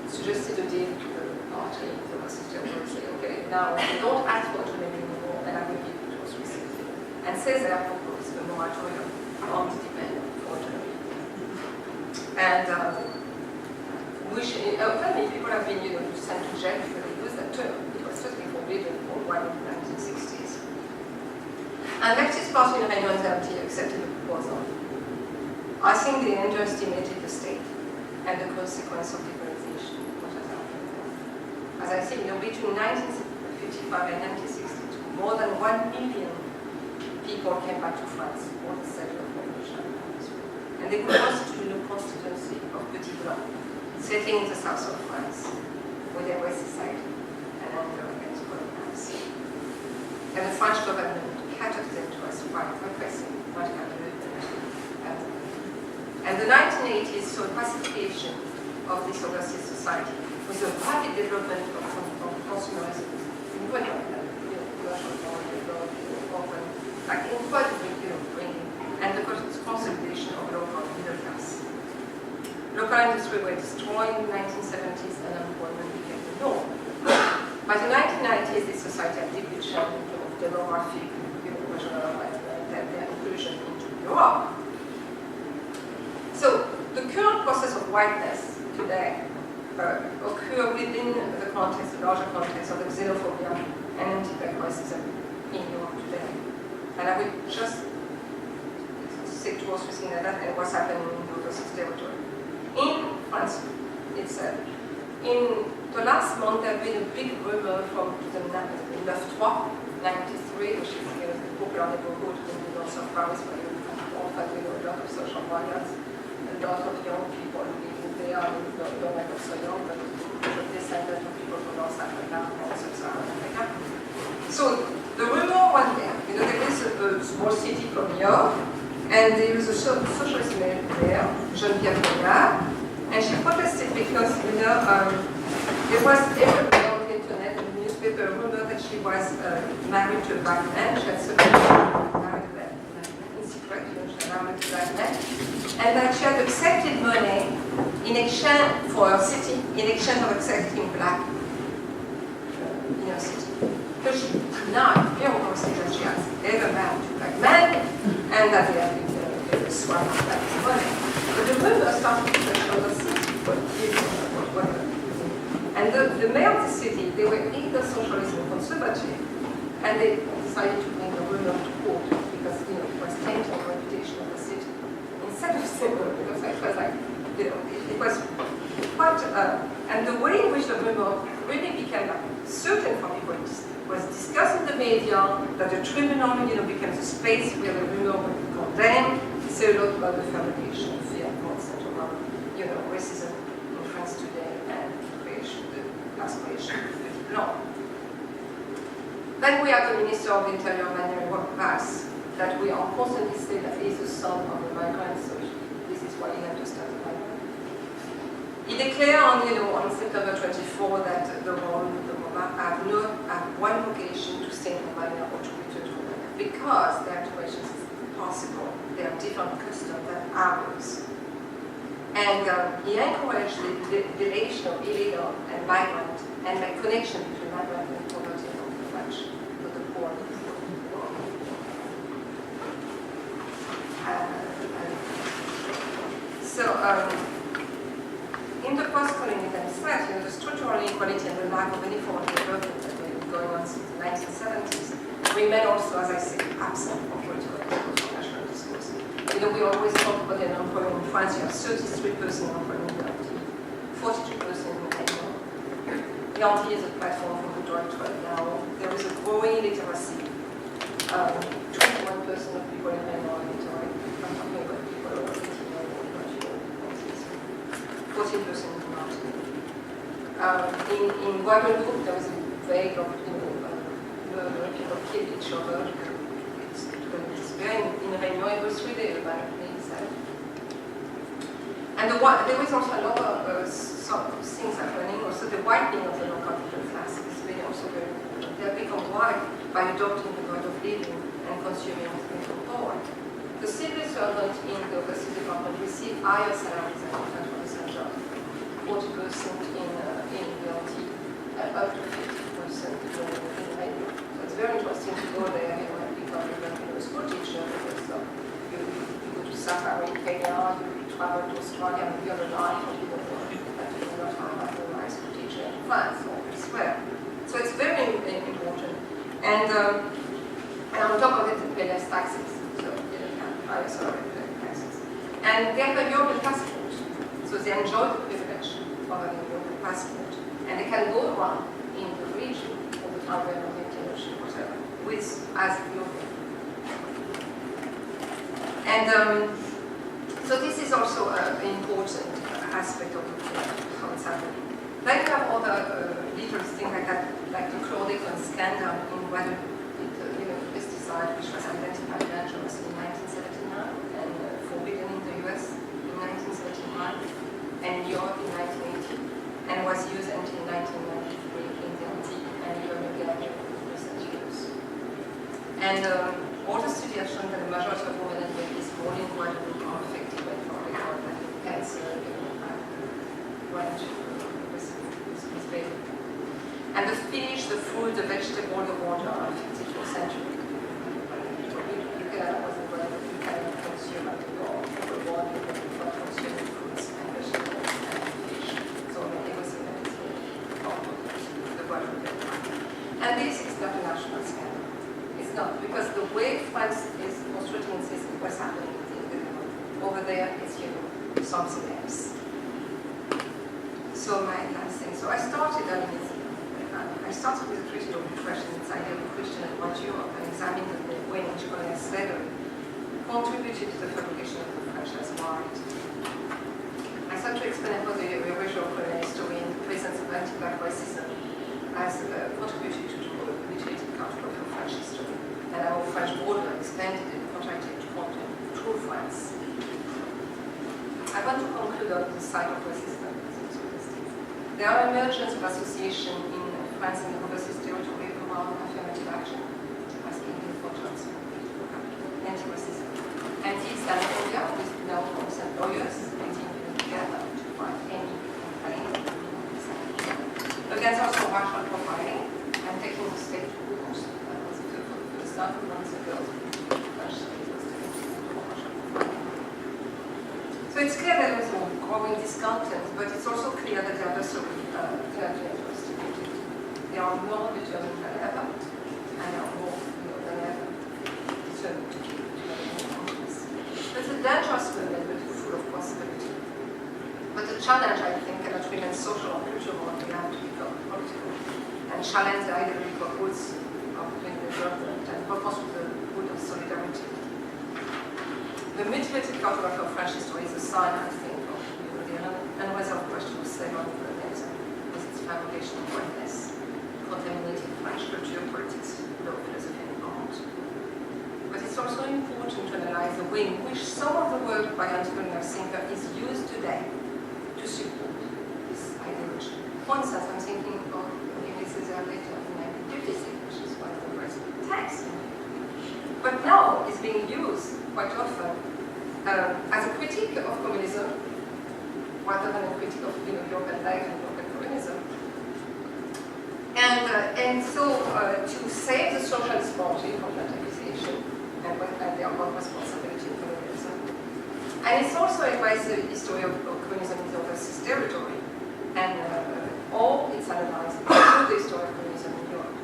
Speaker 2: suggested a deal to the party, the system would say, okay, now we don't ask for autonomy anymore, and I will give it to us recently. And Césaire proposed a moratorium on independent autonomy. And which apparently people have been sent to jail because they used that term. It was certainly forbidden for one in the 1960s. And leftist party in Réunion accepted the proposal. I think they underestimated the state and the consequence of liberalization. What has happened there? As I said, between 1955 and 1962, more than 1 million people came back to France for the settlement of revolution. And they were constituting a constituency of Petit Blanc, settling in the south of France, with their West Side and anger against colonials. And the French government catches them to us by repressing radical movement. And the 1980s saw pacification of this overseas society with a rapid development of consumerism. Like incredibly bringing, and the consolidation of local middle class. Local industry were destroyed in the 1970s and unemployment became the norm. By the 1990s, this society had deeply changed demographic, their inclusion into Europe. So the current process of whiteness today occur within the context, the larger context of the xenophobia and anti-black racism in Europe today. And I will just say two or three things like that and what's happening in the overseas territory. In France itself, in the last month there has been a big rumor from the 93, which is a popular neighborhood in the north of Paris where you have a lot of social violence, a lot of young people living there, not like so young, but descendants of people from North Africa and Sub-Saharan Africa. So the rumor was there. There is a small city called York, and there is a socialist lady there, Geneviève Bernard, and she protested because, there was everywhere on the internet and the newspaper a rumor that she was married to a black man. She had certainly married a black man in secret, she had married a black man, and that she had accepted money in exchange for her city, in exchange of accepting black in her city. Because she denied very honestly that she has ever married to a black man and that they have been swallowed by money. But the rumor started to touch other cities for years or whatever. And the mayor of the city, they were either socialist or conservative, and they decided to bring the rumor to court because it was tainting the reputation of the city. Instead of simple, because it was like, it was quite, and the way in which the rumor really became like certain for people was discussed in the media, that the tribunal became the space where the rumor would be condemned. Say a lot about the fabrication of fear concept around racism in France today and the aspiration of the law. Then we have the Minister of the Interior, Manuel Valls, that we are constantly saying that he is the son of the migrants, so this is why he understands the migrants. He declared on September 24 that the Roma have one vocation to stay in Romania or to return to Romania because their integration is possible. They have different customs than ours. And he encouraged the relation of illegal and migrant and the connection between migrant and poverty of the French, with the poor. In the post-colonial society, the structural inequality and the lack of any form of development that we going on since the 1970s, remain also, as I said, absent from political discourse or national discourse. We always talk about the unemployment in France. You have 33% unemployment in the Antilles, 42% in Haiti. The Antilles is a platform for the drug trade now. There is a growing illiteracy. 21% of people in Haiti are illiterate. I'm talking about people over 18 years old, 14% in Martinique. In Guadeloupe, there is a vague of people kill each other. It's very, in Réunion, it was really about itself. And there is also a lot of things happening. Also, the whitening of the local middle class is really also very important. They have become white by adopting the mode of living and consuming little power. The civil servants in the overseas department receive higher salaries than the same job, 40% in the Antilles, up to 50% in Réunion. So it's very interesting to go there and become a school teacher because you go to Safari in Kenya, you travel to Australia, and you have a life of people that you do not have a high school teacher in France or elsewhere. So it's very important. And on top of it, they pay less taxes. So they don't have higher salary taxes. And they have a European passport. So they enjoy the privilege of having a European passport. And they can go around in the region all the time, whether they ocean, whatever, as European. And so this is also an important aspect of how it's happening. Then you have other little things like that, like the chlordecone scandal in Guadeloupe, pesticide which was identified dangerous in 1979 and forbidden in the US in 1979 and in Europe in 1980 and was used until 1993 in the Antilles and even again in recent years. And all the studies have shown that the majority of women and babies born in Guadeloupe are affected by chlordecone, like cancer, range with baby. And the fish, the fruit, the vegetable, the water are affected for centuries. You cannot consume at all the water, you cannot consume fruits and vegetables and fish. So everything that is part of the Guadeloupe. And this is not a national scandal. It's not, because the way France is constructing its system, what's happening over there is, something else. So my last thing. So I started with a critical question, this idea of a Christian and what Europe, and examining the way in which Collège slavery contributed to the fabrication of the French as white. I sought to explain how the original colonial history and the presence of anti-black racism has contributed to the mutilated cartography of French history, and how French border expanded and contracted through France. I want to conclude on the side of resistance. There are emergence of association in France and overseas territory around affirmative action, asking for jobs, anti-racism. Anti-Islamophobia, with now consent lawyers meeting together to fight any complaint. Against also racial profiling and taking the state to court. That was the first time we once ago. So it's clear that there is a growing discontent, but it's also clear that the adversary is distributed. They are more determined than ever, and are more than ever determined to keep this. It's a dangerous movement, but full of possibility. But the challenge, I think, cannot remain social or cultural, we have to become political and challenge the ideological roots of doing the development and propose to the root of solidarity. The mutilated cartography of French history is a sign, I think, of the unresolved question of slavery colonialism, with its fabrication of whiteness, contaminating French culture, politics, law, philosophy, and art. But it's also important to analyze the way in which some of the work by anti-colonial thinker is used today to support this ideology. For instance, I'm thinking of Ulysses later in 1956, which is one of the first texts. But now it's being used quite often as a critique of communism, rather than a critique of European life and European communism. And so to save the Socialist Party from that accusation and their own responsibility in colonialism. And it's also advised the history of communism in the overseas territory and all its analyzed through the history of communism in Europe.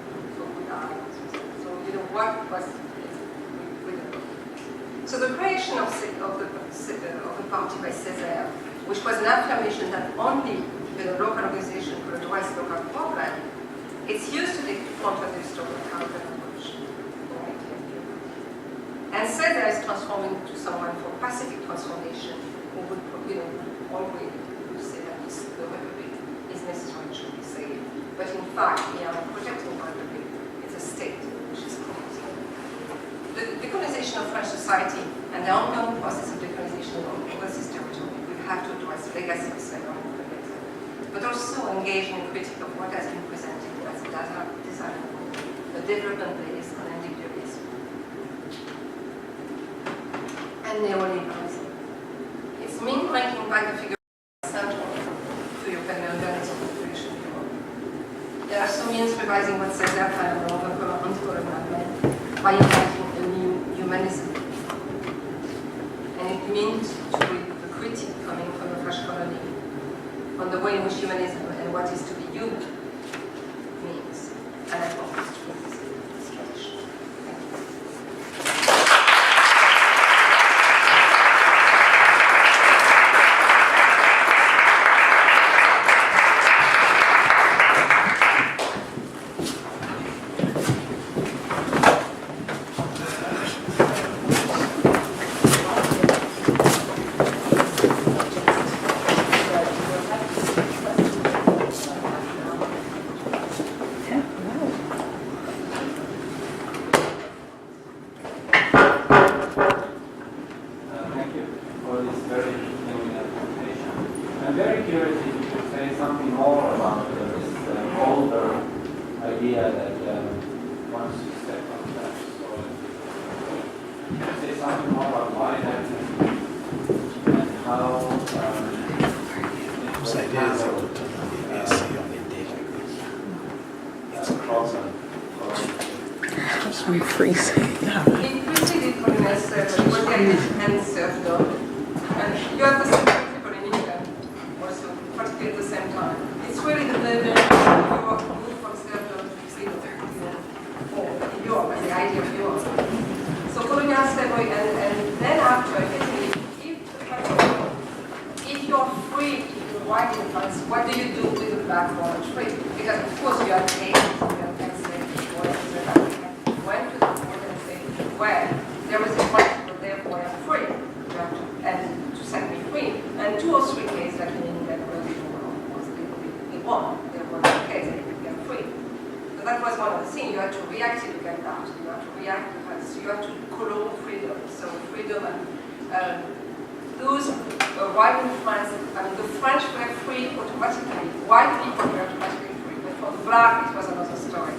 Speaker 2: what was with the book. So the creation of the party by Césaire, which was an affirmation that only local organization could address local problems, it's used to counter the historical counter-revolution. And Césaire is transforming into someone for pacific transformation who would, always say that the Republic is necessary to be saved. But in fact, we are protecting the Republic. It's a state which is corrupt. The decolonization of French society and the ongoing process of decolonization of overseas territory will have to address legacy of slavery, but also engage in a critique of what has been presented as data design, the development based on individualism, and neoliberalism. Its mean ranking by the figure central to European modernity and creation of Europe. There are some means revising what Césaire found on overcome anti-colonial men by inviting a new humanism. And it means to read the critique coming from the French colony on the way in which humanism and what is to be human means, and I hope it's true this tradition.
Speaker 3: I'm freezing.
Speaker 2: In preceded colonial slavery, was the idea and serfdom. And you have the same principle in England, also, practically at the same time. It's really the movement of Europe moved from serfdom to freedom, or in Europe, and the idea of Europe. So colonial slavery, and then after, if you're free, if you're white in France, what do you do with the black walnut tree? Because of course you have paid, you have enslaved, went to the court and said, well, there was a principle, therefore I'm free. You have to, and to set me free. And 2 or 3 cases, like in England, where they won. There was a case and they get free. So that was one of the things. You have to react to get that. You have to react to that. So you have to call freedom. So freedom and those white in France, I mean, the French were free automatically. White people were automatically free. But for the black, it was another story.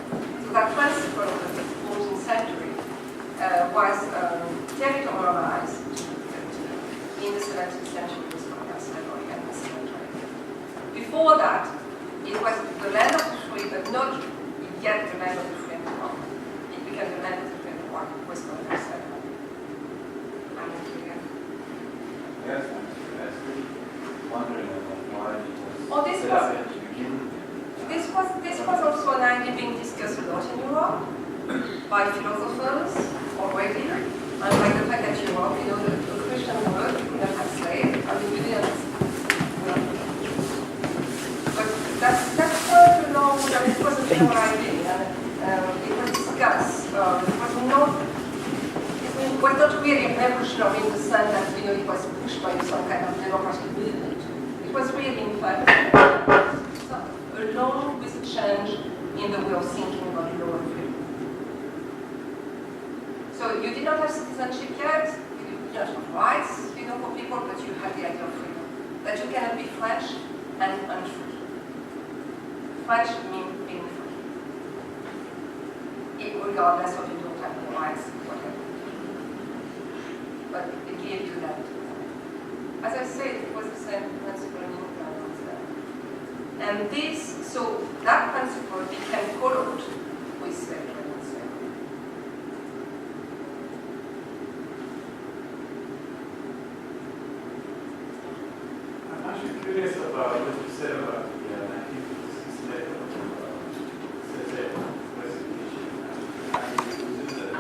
Speaker 2: So that principle of the 14th century was territorialized in the 17th century with colonial slavery and the slavery. Before that, it was the land of the free, but not yet the land of the free and the poor. It became the land of the free and the poor with colonial slavery. I'm again.
Speaker 4: Yes, I'm still wondering why it was
Speaker 2: This was also an idea being discussed a lot in Europe by philosophers already, and by the fact that Europe, the Christian world, you could not have slaves. I mean, you didn't. But that's quite a long. It was a general idea, and it was discussed. It was not really revolutionary in the sense that it was pushed by some kind of democratic movement. It was really, in fact, along with a change in the way of thinking about law and freedom. So you did not have citizenship yet, you did not have rights, for people, but you had the idea of freedom. That you cannot be French and unfree. French means being free, regardless of you don't have the rights, whatever. But it gave to that. As I said, it was the same principle in England. And so that principle became colored with slavery and slavery.
Speaker 4: I'm actually curious about what you said about the 1956 letter of Césaire resignation. I mean, was it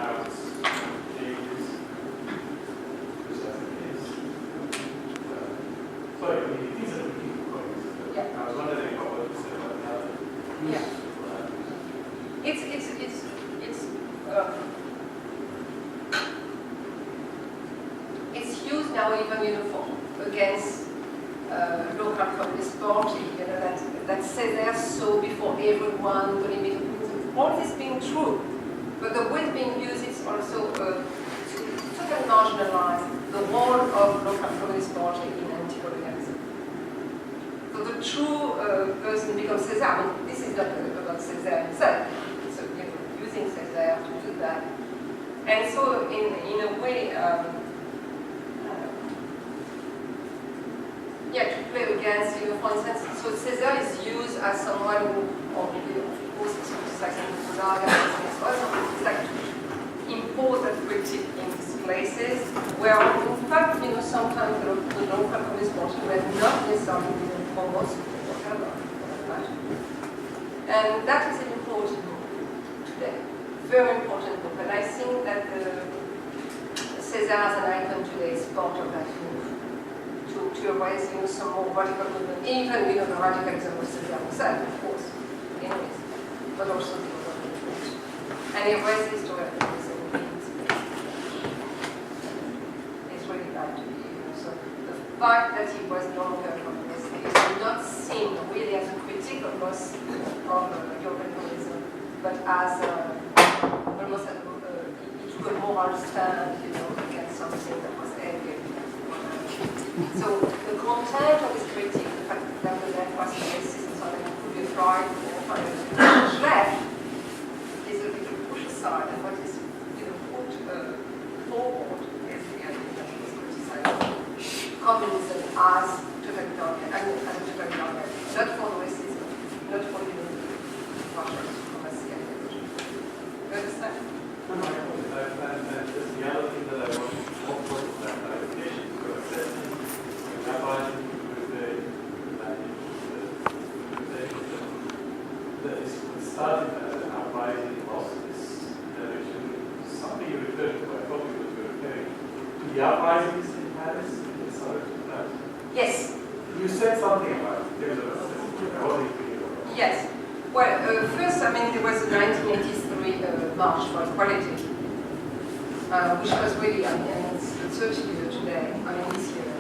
Speaker 2: now even, against local communist party, that Césaire saw before everyone, all this being true, but the way it's being used is also to totally marginalize the role of local communist party in anti-colonialism. So the true person becomes Césaire. I mean, this is not about Césaire himself, it's using Césaire to do that. And so in a way, to play against, for instance, so Césaire is used as someone who, or maybe of course, it's like it's like to impose that critique in these places, where in fact, sometimes the local communist party were not necessarily almost whatever. And that is an important book today, very important book, and I think that Césaire as an icon today is part of that move. To raise some more radical movement, even the radicalism of Césaire himself, of course, anyways, but also the other movement. And he raised historicism it's really bad to be, So the fact that he was no longer a communist is not seen really as a critique of most of European communism, but as almost as he took a moral stand, against something that was alien. So the content of his critique, the fact that the left was racist and something that could be applied to left, is a little push aside, and what is put forward is the idea that he was criticizing communism as totalitarian, not for racism, not for Russian supremacy ideology. You understand?
Speaker 4: No, and this is the other thing that I want to talk about is that clarification. So assessment, started as an uprising loss this direction. Something you referred to, I thought you were referring to the uprisings in Paris in the summer 2000.
Speaker 2: Yes.
Speaker 4: You said something about it. There was a holding video.
Speaker 2: Yes. Well, first, there was the 1983 March for Equality, which was really, it's 30 years today, this year.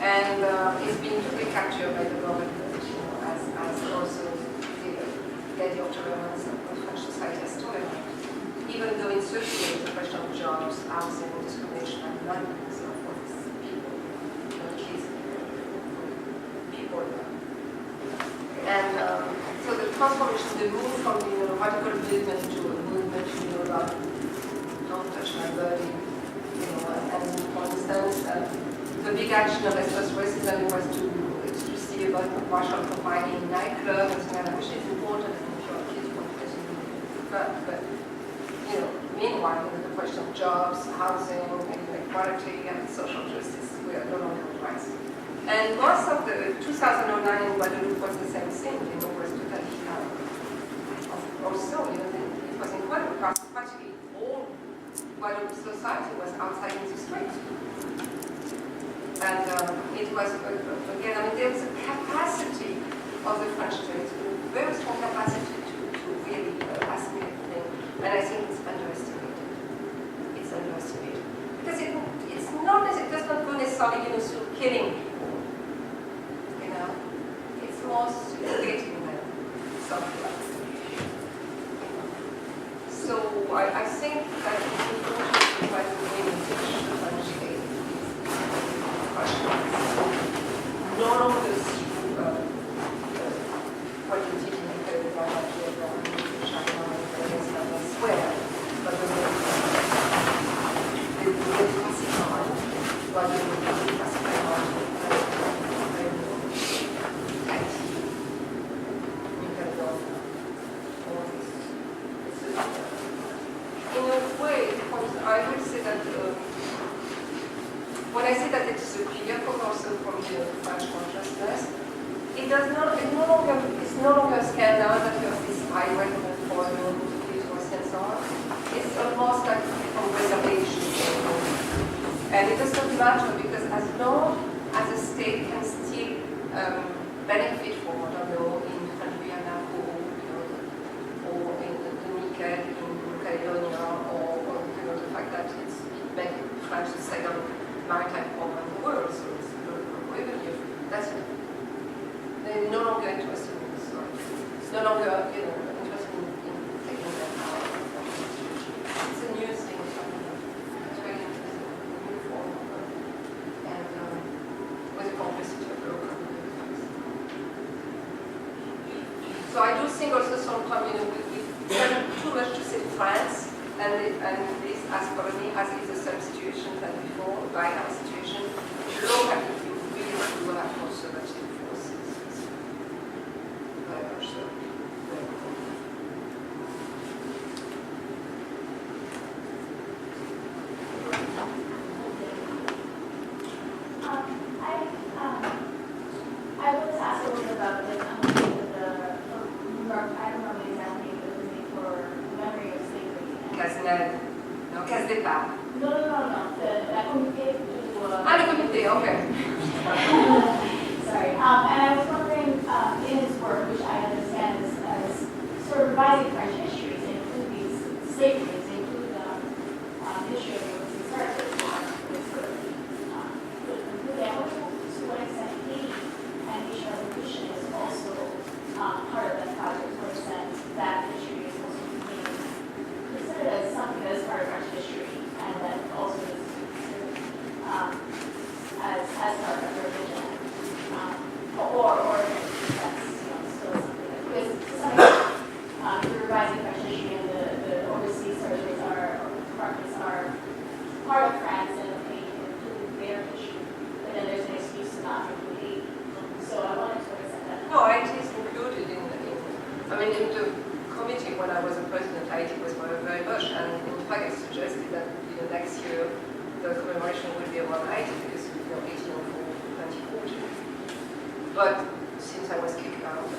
Speaker 2: And it's been totally captured by the government, as also the Auditorium and the French society has told. Even though in 30 years, the question of jobs, housing, discrimination, and London, so for these people, kids, people. And so the transformation, the move from the radical movement to a movement, about don't touch my body, and for instance, the big action of SS racism was to see about racial profiling in nightclubs and something like that, which is important if your kids want to listen to but meanwhile, the question of jobs, housing, equality, and social justice, we are no longer addressed. And most of the 2009 in Guadeloupe was the same thing, was totally also, it was incredible, practically all Guadeloupe society was outside in the street. And it was, again, there was a capacity of the French state, a very strong capacity to really assimilate things. And I think it's underestimated. It's underestimated. Because it's not, it does not go necessarily, through killing people. It's more suffocating than something like that. So I think that it's important to try to really teach the French state no longer through what you teach in the China and elsewhere, but the classified, what you would classify in a way, I would say that when I say that it is a clear proposal from the French consciousness, it's no longer a scandal that you have this highway for and so on. It's almost like a reservation. And it doesn't matter because as long as the state can still benefit from, I don't know, in Guyana or in the Nickel, in Caledonia, or the fact that it makes France the second maritime power in the world. source revenue. That's it. They're no longer interested in the story. It's no longer, interested in taking that power. It's a new thing. It's very interesting. A new form of it. And with the complexity of local communities. So I do think also sometimes, we spend too much to say France, and this as colony has is the same situation than before, by our situation. Locally, you really do have conservative forces. Very much so.
Speaker 3: I wanted to ask a little bit about the company with the, I don't know the exact name, but the name for memory of slavery.
Speaker 2: Casnel. No, Casse départ.
Speaker 3: No. La comité
Speaker 2: Ah, le comité, okay.
Speaker 3: Sorry. And I was wondering, in his work, which I understand is as sort of revising French history, to include these slavery, to include the history of the overseas settlers, to what extent Haiti and Haitian Revolution is also part of that project, to what extent that history is also being considered as something that is part of French history, and that also is considered as part of the religion, or that's still something that, because to some extent, the revising French history and the overseas surveys departments are part of France and they include their history, but then there's an excuse to not include Haiti. So I wanted to accept that.
Speaker 2: No, IT is included in the committee when I was a president. IT was very much, and in fact I suggested that next year the commemoration will be around IT because 1804, 2040. But since I was kicked out of the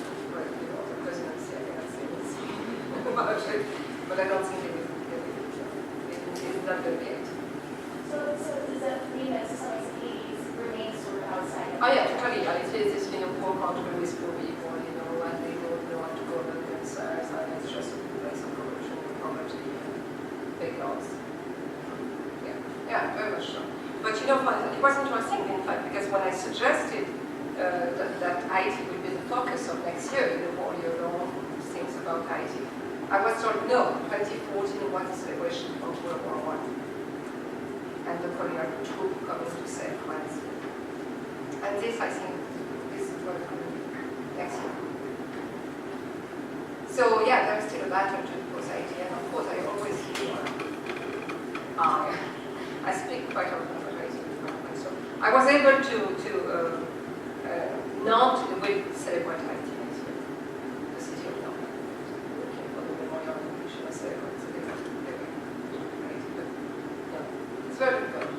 Speaker 2: presidency, I cannot say anything about it. But I don't think it is not going to be it.
Speaker 3: So does that mean that society remains sort of outside?
Speaker 2: Oh yeah, totally. It is this poor country with poor people, and they don't know how to govern themselves, and it's just a place of corruption and poverty and big loss. Yeah, very much so. But it was interesting, in fact, because when I suggested that IT would be the focus of next year, the whole year long things about IT, I was told, no, 2014 was a celebration of World War I. And the colonial troop coming to save France. And this, I think, is what will be next year. So yeah, there's still a battle to impose IT, and of course I always hear, I speak quite often about IT, so I was able to Nantes will celebrate IT next year, the city of Nantes, looking for the memorial of Revolution and celebrate, so they have to be great, but yeah, it's very good,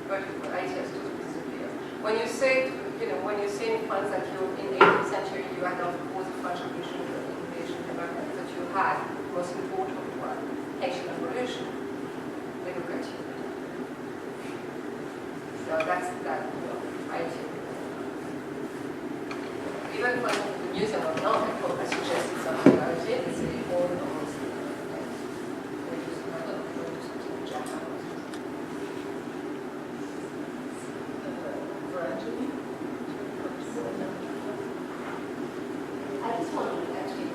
Speaker 2: very good. IT has to disappear. When you say, in France that in 18th century you had of course the French Revolution, the invasion, that you had the most important one, Haitian Revolution, they look at you. So that's that, IT. Even when the museum of Nantes, I suggested something about it, they say all almost
Speaker 5: I just wanted to actually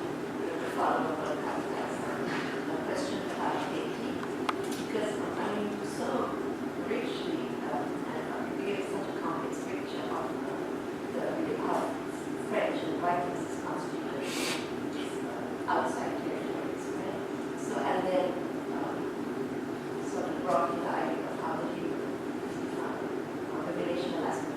Speaker 5: follow up on a question about Haiti, because so richly and gave such a complex picture of the French and Vikings constitution, which is outside territories, right? So, and then sort of brought in the idea of how the Hebrew the relational aspect.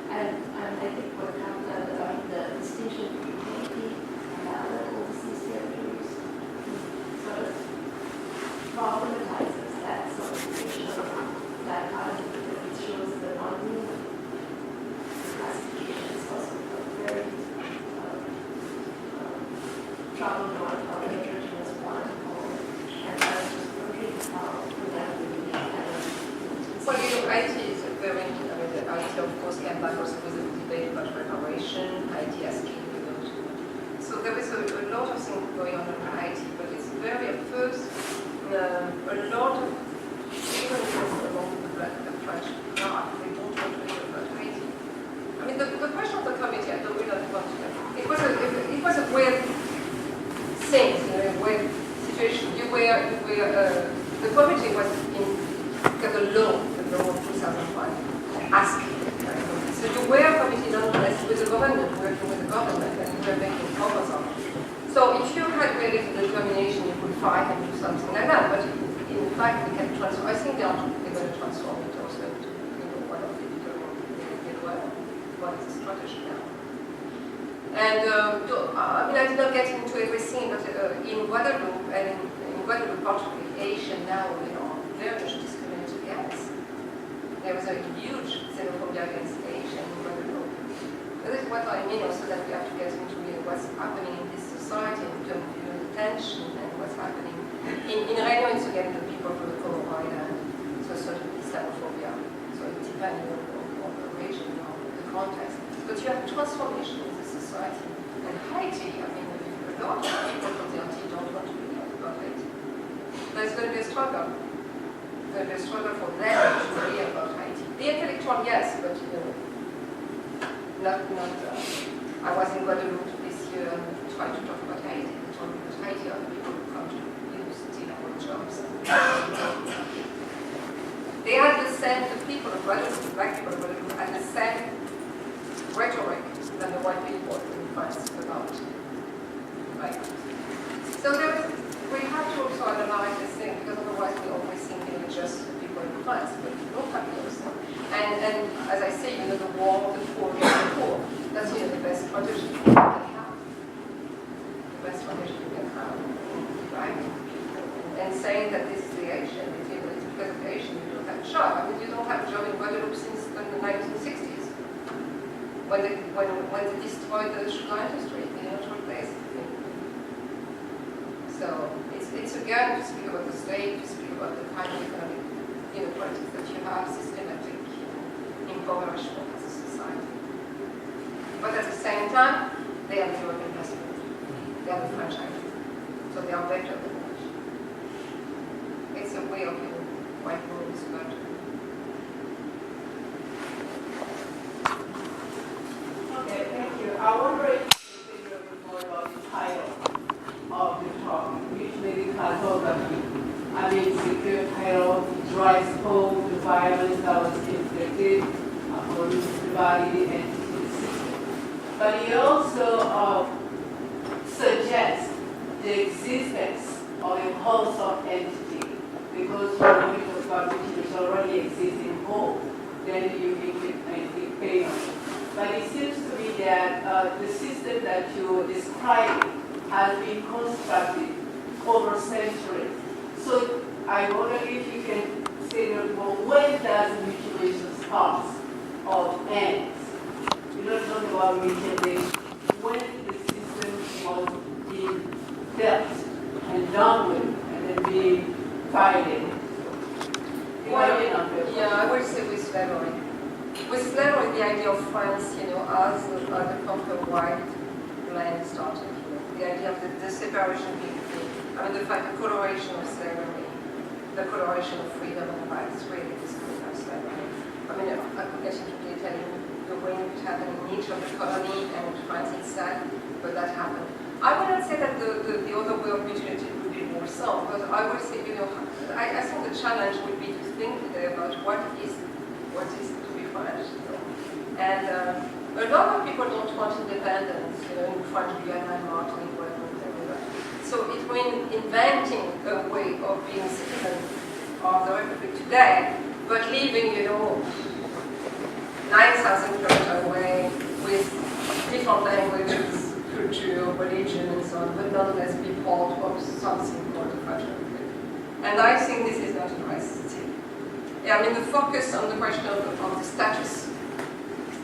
Speaker 5: And I think what comes out of the distinction between Haiti and the other overseas territories sort of problematizes that sort of racial dichotomy, because it shows the non-human classification is also a very troubled of heterogeneous one whole, and I was just wondering how would that really
Speaker 2: well, IT is a very, the IT of course came back also with a debate about reparation, IT as key, so there is a lot of things going on in IT, but it's very at first, a lot of, even among the French, law of 2005, asking. So you were committed nonetheless with the government, working with the government, and you were making proposals. So if you had really the determination, you could fight and do something like that. But in fact, we can transform. I think they're going to transform it also into one of the what is the strategy now. And I did not get into everything, but in Guadeloupe and in Guadeloupe, particularly Asian now, very much discriminated against. There was a huge xenophobia against Asian in Guadeloupe. This is what I mean also that we have to get into what's happening in this society in terms of the tension and what's happening. In Réunion, it's again the people from the Comore Island, so sort of Islamophobia. So it depends on the region, on the context. But you have transformation in the society. And Haiti, a lot of people from the Antilles don't want to be about Haiti. There's going to be a struggle. There's going to be a struggle for them to be about Haiti. The intellectual, yes, but not. I was in Guadeloupe this year and tried to talk about Haiti. They told me that Haiti are the people who come to university and work jobs. They had the same, the people of Guadeloupe, black people of Guadeloupe, had the same rhetoric than the white people in France about. Right. So we have to also analyze this thing, because otherwise we always think just the people in France, but we don't have those. And as I say, the war, the poor, that's the best strategy we can have. The best strategy we can have, right? And saying that this is the Asian, it's because of the Asian you don't have a job. You don't have a job in Guadeloupe since the 1960s. When they destroyed the sugar industry in a natural place. So it's again to speak about the state, to speak about the kind of economic inequalities that you have, systematic impoverishment as a society. But at the same time, they are the European passport. They are the French island. So they are better than French. It's a way of white rules, but
Speaker 6: okay, thank you. I wonder if you can think a bit more about the title of the talk, Mutilated Cartography. It's a clear title, it drives home the violence that was inflicted upon the body and the system. But it also suggests the existence of a wholesome entity, because when we talk about which already exists in whole, then you can pay on it. But it seems to me that the system that you describe has been constructed over centuries. So I wonder if you can say, well, when does mutilation start or ends? You're not talking about mutilation. When the system was being built and done with and then being violated.
Speaker 2: I would say with slavery. With slavery, the idea of France, as the conquer white land started. The idea of the separation between, the fact, the coloration of slavery, the coloration of freedom and rights, really is kind of slavery. I could get into detail the way it happened in each of the colony and France itself, but that happened. I would not say that the other way of mutilation would be more so, but I would say, I think the challenge would be to think today about what is to be French. And a lot of people don't want independence, in French Guiana and Martinique, whatever. So it means inventing a way of being citizen of the Republic today, but living, 9,000 kilometers away with different languages, culture, religion, and so on, but nonetheless be part of something called the French Republic. And I think this is not addressed still. The focus on the question of the status.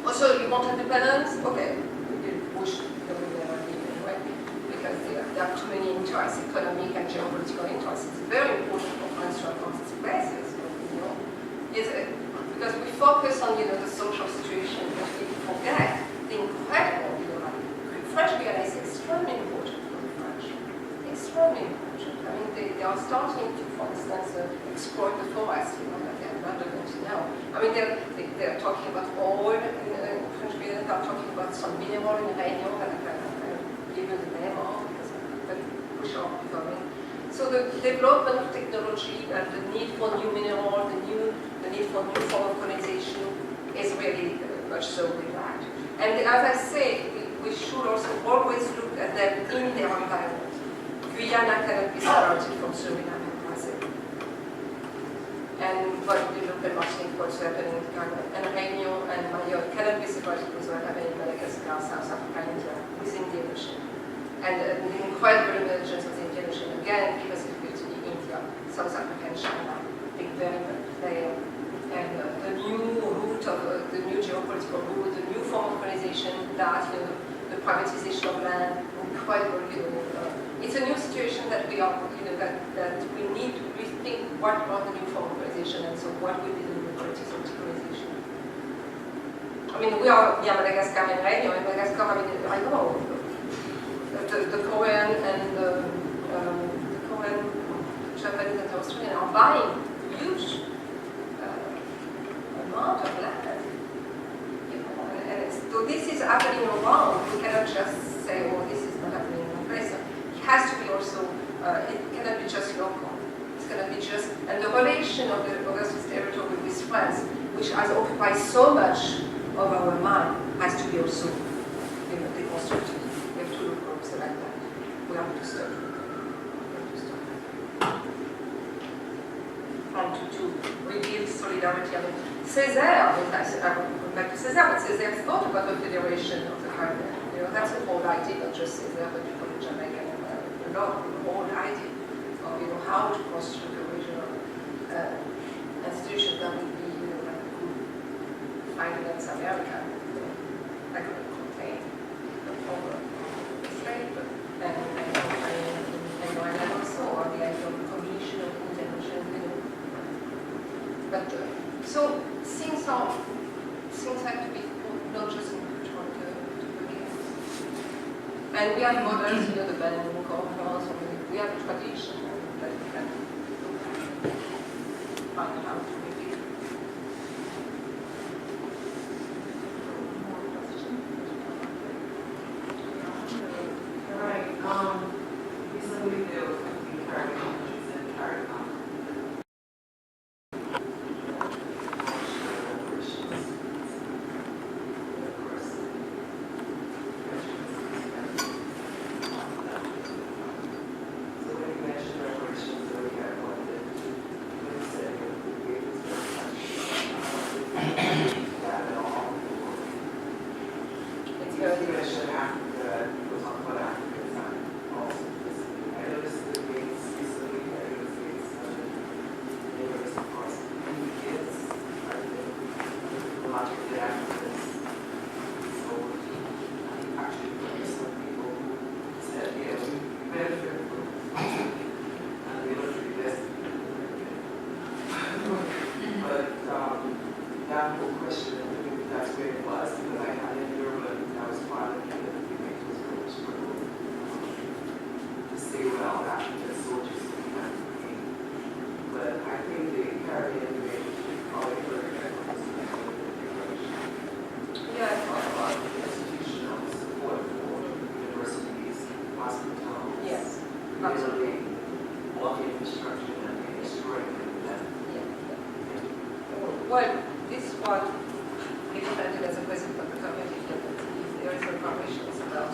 Speaker 2: Also, you want independence? Okay, we will push the anyway, because there are too many interests, economic and geopolitical interests. It's very important for France to have these places, because we focus on the social situation, but we forget the incredible French Guiana is extremely important for the French. Extremely important. They are starting to, for instance, exploit the forest, that they are not going to know. They're talking about oil in French Guiana, they're talking about some mineral in Réunion that I can give you the name of, because I push on going. So So the development of technology and the need for new mineral, the need for new form of colonization is really much so required. And as I say, we should also always look at them in their environment. Guyana cannot be separated from Suriname and Brazil. And what we look at Martinique, what's happening in Ghana, and Réunion and Mayotte cannot be separated with what happening in Madagascar, South Africa, and India, within the ocean. And the incredible emergence of the Indian Ocean, again, because it will be India, South Africa, and China, being very much there. And the new route of the new geopolitical route, the new form of colonization, that, the privatization of land, incredible, it's a new situation that we are, that we need to rethink what are the new form of colonization, and so what will be the new politics of decolonization. I mean, we are near Madagascar and Réunion. In Madagascar, I mean, I know the Korean and the Korean, Japanese, and the Australian are buying huge amount of land. So this is happening around. We cannot just say, oh, this is not happening in one place. It has to be also, it cannot be just local. It's going to be just, and the relation of the overseas territory with France, which has occupied so much of our mind, has to be also, deconstructed. We have to look also like that. We have to stop. And to rebuild solidarity. I mean, Césaire, I will come back to Césaire, but Césaire thought about the federation of the Caribbean. That's the whole idea, not just Césaire, but people in Jamaica and a lot, the whole idea of how to construct a regional institution that would be, that could fight against America, that could contain the former slave, and also the idea of the combination of intelligence, But so things have to be not just in control to begin. And we have models, the Berlin Conference, we have a tradition that we can find out to repeat.
Speaker 6: All right. Recently there was a carried countries and carried
Speaker 2: Well, this one, we presented as a president of the community, if there is a information about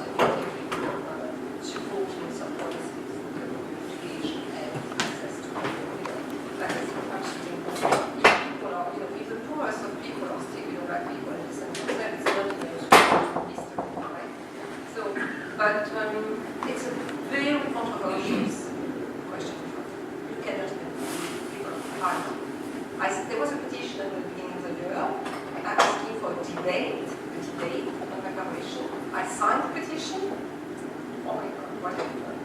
Speaker 2: supporting some policies, education and access to upstream. People are, if the poorest of people are still, black people in this country, that is not history, right? So, but it's a very controversial question. You cannot people fight. There was a petition at the beginning of the year asking for a debate on the declaration. I signed the petition. Oh my God, what have you done?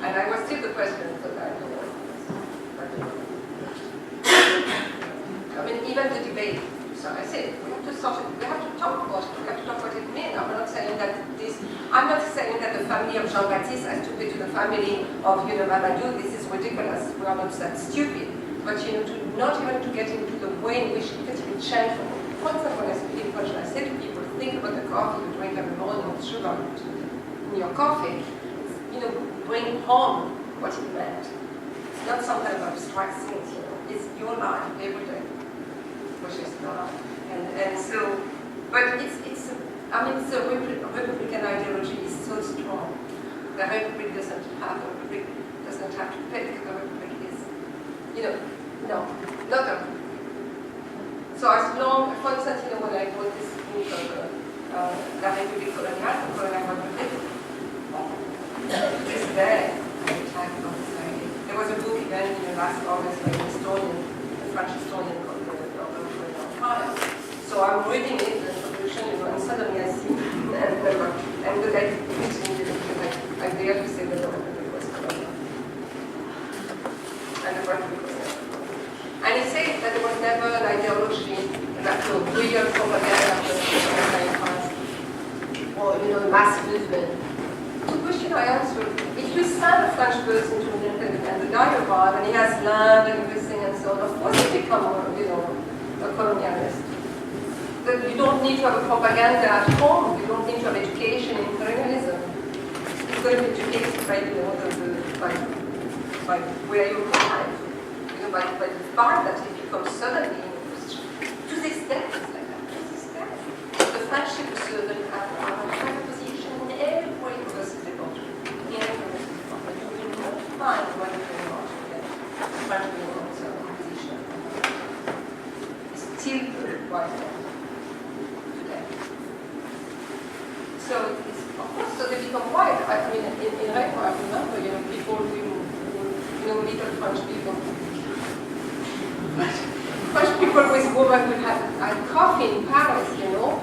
Speaker 2: And I was still the president of that. I mean, even the debate. So I said, we have to start it. We have to talk about it. We have to talk what it means. I'm not saying that the family of Jean-Baptiste has to pay to the family of Mamadou. This is ridiculous. We are not that stupid. But not even to get into the way in which it can be changed. For example, when I speak in French, I say to people, think about the coffee you drink every morning with sugar in your coffee. Bring home what it meant. It's not some kind of abstract things, you know. It's your life every day, which is not. And so, but it's I mean, the Republican ideology is so strong. The Republic doesn't have to pick. The Republic is, you know, no, not a. So as long, for instance, you know, when I wrote this book of La République coloniale, the colonial republic, to this day, I talk about this idea. There was a book even in last August by an historian, a French historian called the Empire. So I'm reading it, the introduction, you know, and suddenly I see, and the guy puts me because I dare to say that the Republic was colonial. And the Republic was never colonial. And he said that there was never an ideology that the real propaganda of the or, you know, mass movement. The question I answered, if you send a French person to an interview and the guy arrives and he has land and everything and so on, of course he becomes, you know, a colonialist. That you don't need to have a propaganda at home. You don't need to have education in colonialism. It's going to be educated by, you know, by where you arrive. You know, by the fact that it becomes suddenly, to this day, it's like that. To this day, the French civil servant have a high position in every university country. In every university country, you will not find one of them not to get the French people in a position. It's still right there. So it's, of course, so they become white. I mean, in Rennes, I remember, you know, people who, you know, little French people. French people with women who had coffee in Paris, you know.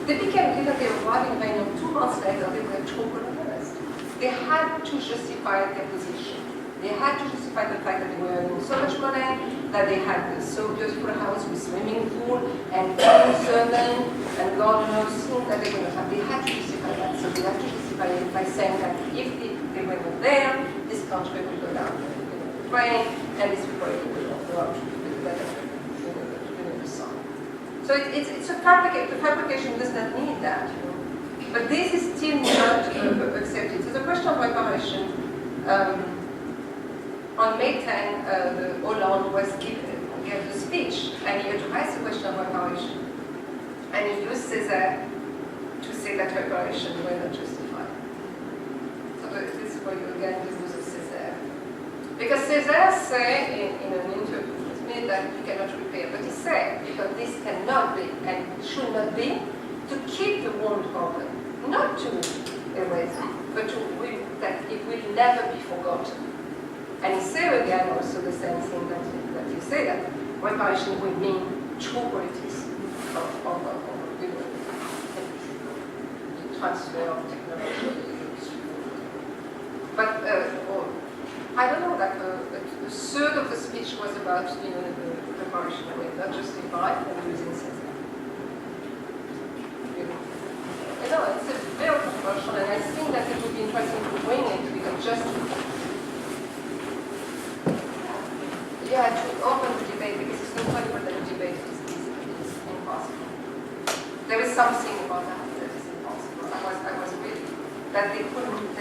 Speaker 2: They became, you know, they arrived in Rennes 2 months later, they were true colonialists. They had to justify their position. They had to justify the fact that they were earning so much money, that they had this so beautiful house with swimming pool and servant and gardeners, that they were have. They had to justify that. So they had to justify it by saying that if they were not there, this country would go down the drain, and this equality would not go up to the sun. So it's a fabrication. The fabrication does not need that, you know. But this is still not accepted. So the question of reparation. On May 10, the Hollande gave a speech, and he addressed the question of reparation. And he used Césaire to say that reparation were not justified. So this is where you again use of Césaire. Because Césaire said in an interview with me that you cannot repair, but he said, because this cannot be and should not be, to keep the wound open, not to erase it, but that it will never be forgotten. And he said again also the same thing that you say, that reparation will mean true politics of you know, the transfer of technology. But I don't know, like a third of the speech was about, you know, the reparation way, not justified and using Césaire. You know, it's a very controversial, and I think that it would be interesting to bring it because just to open the debate, because it's not possible that the debate is impossible. There is something about that is impossible. I was really that they couldn't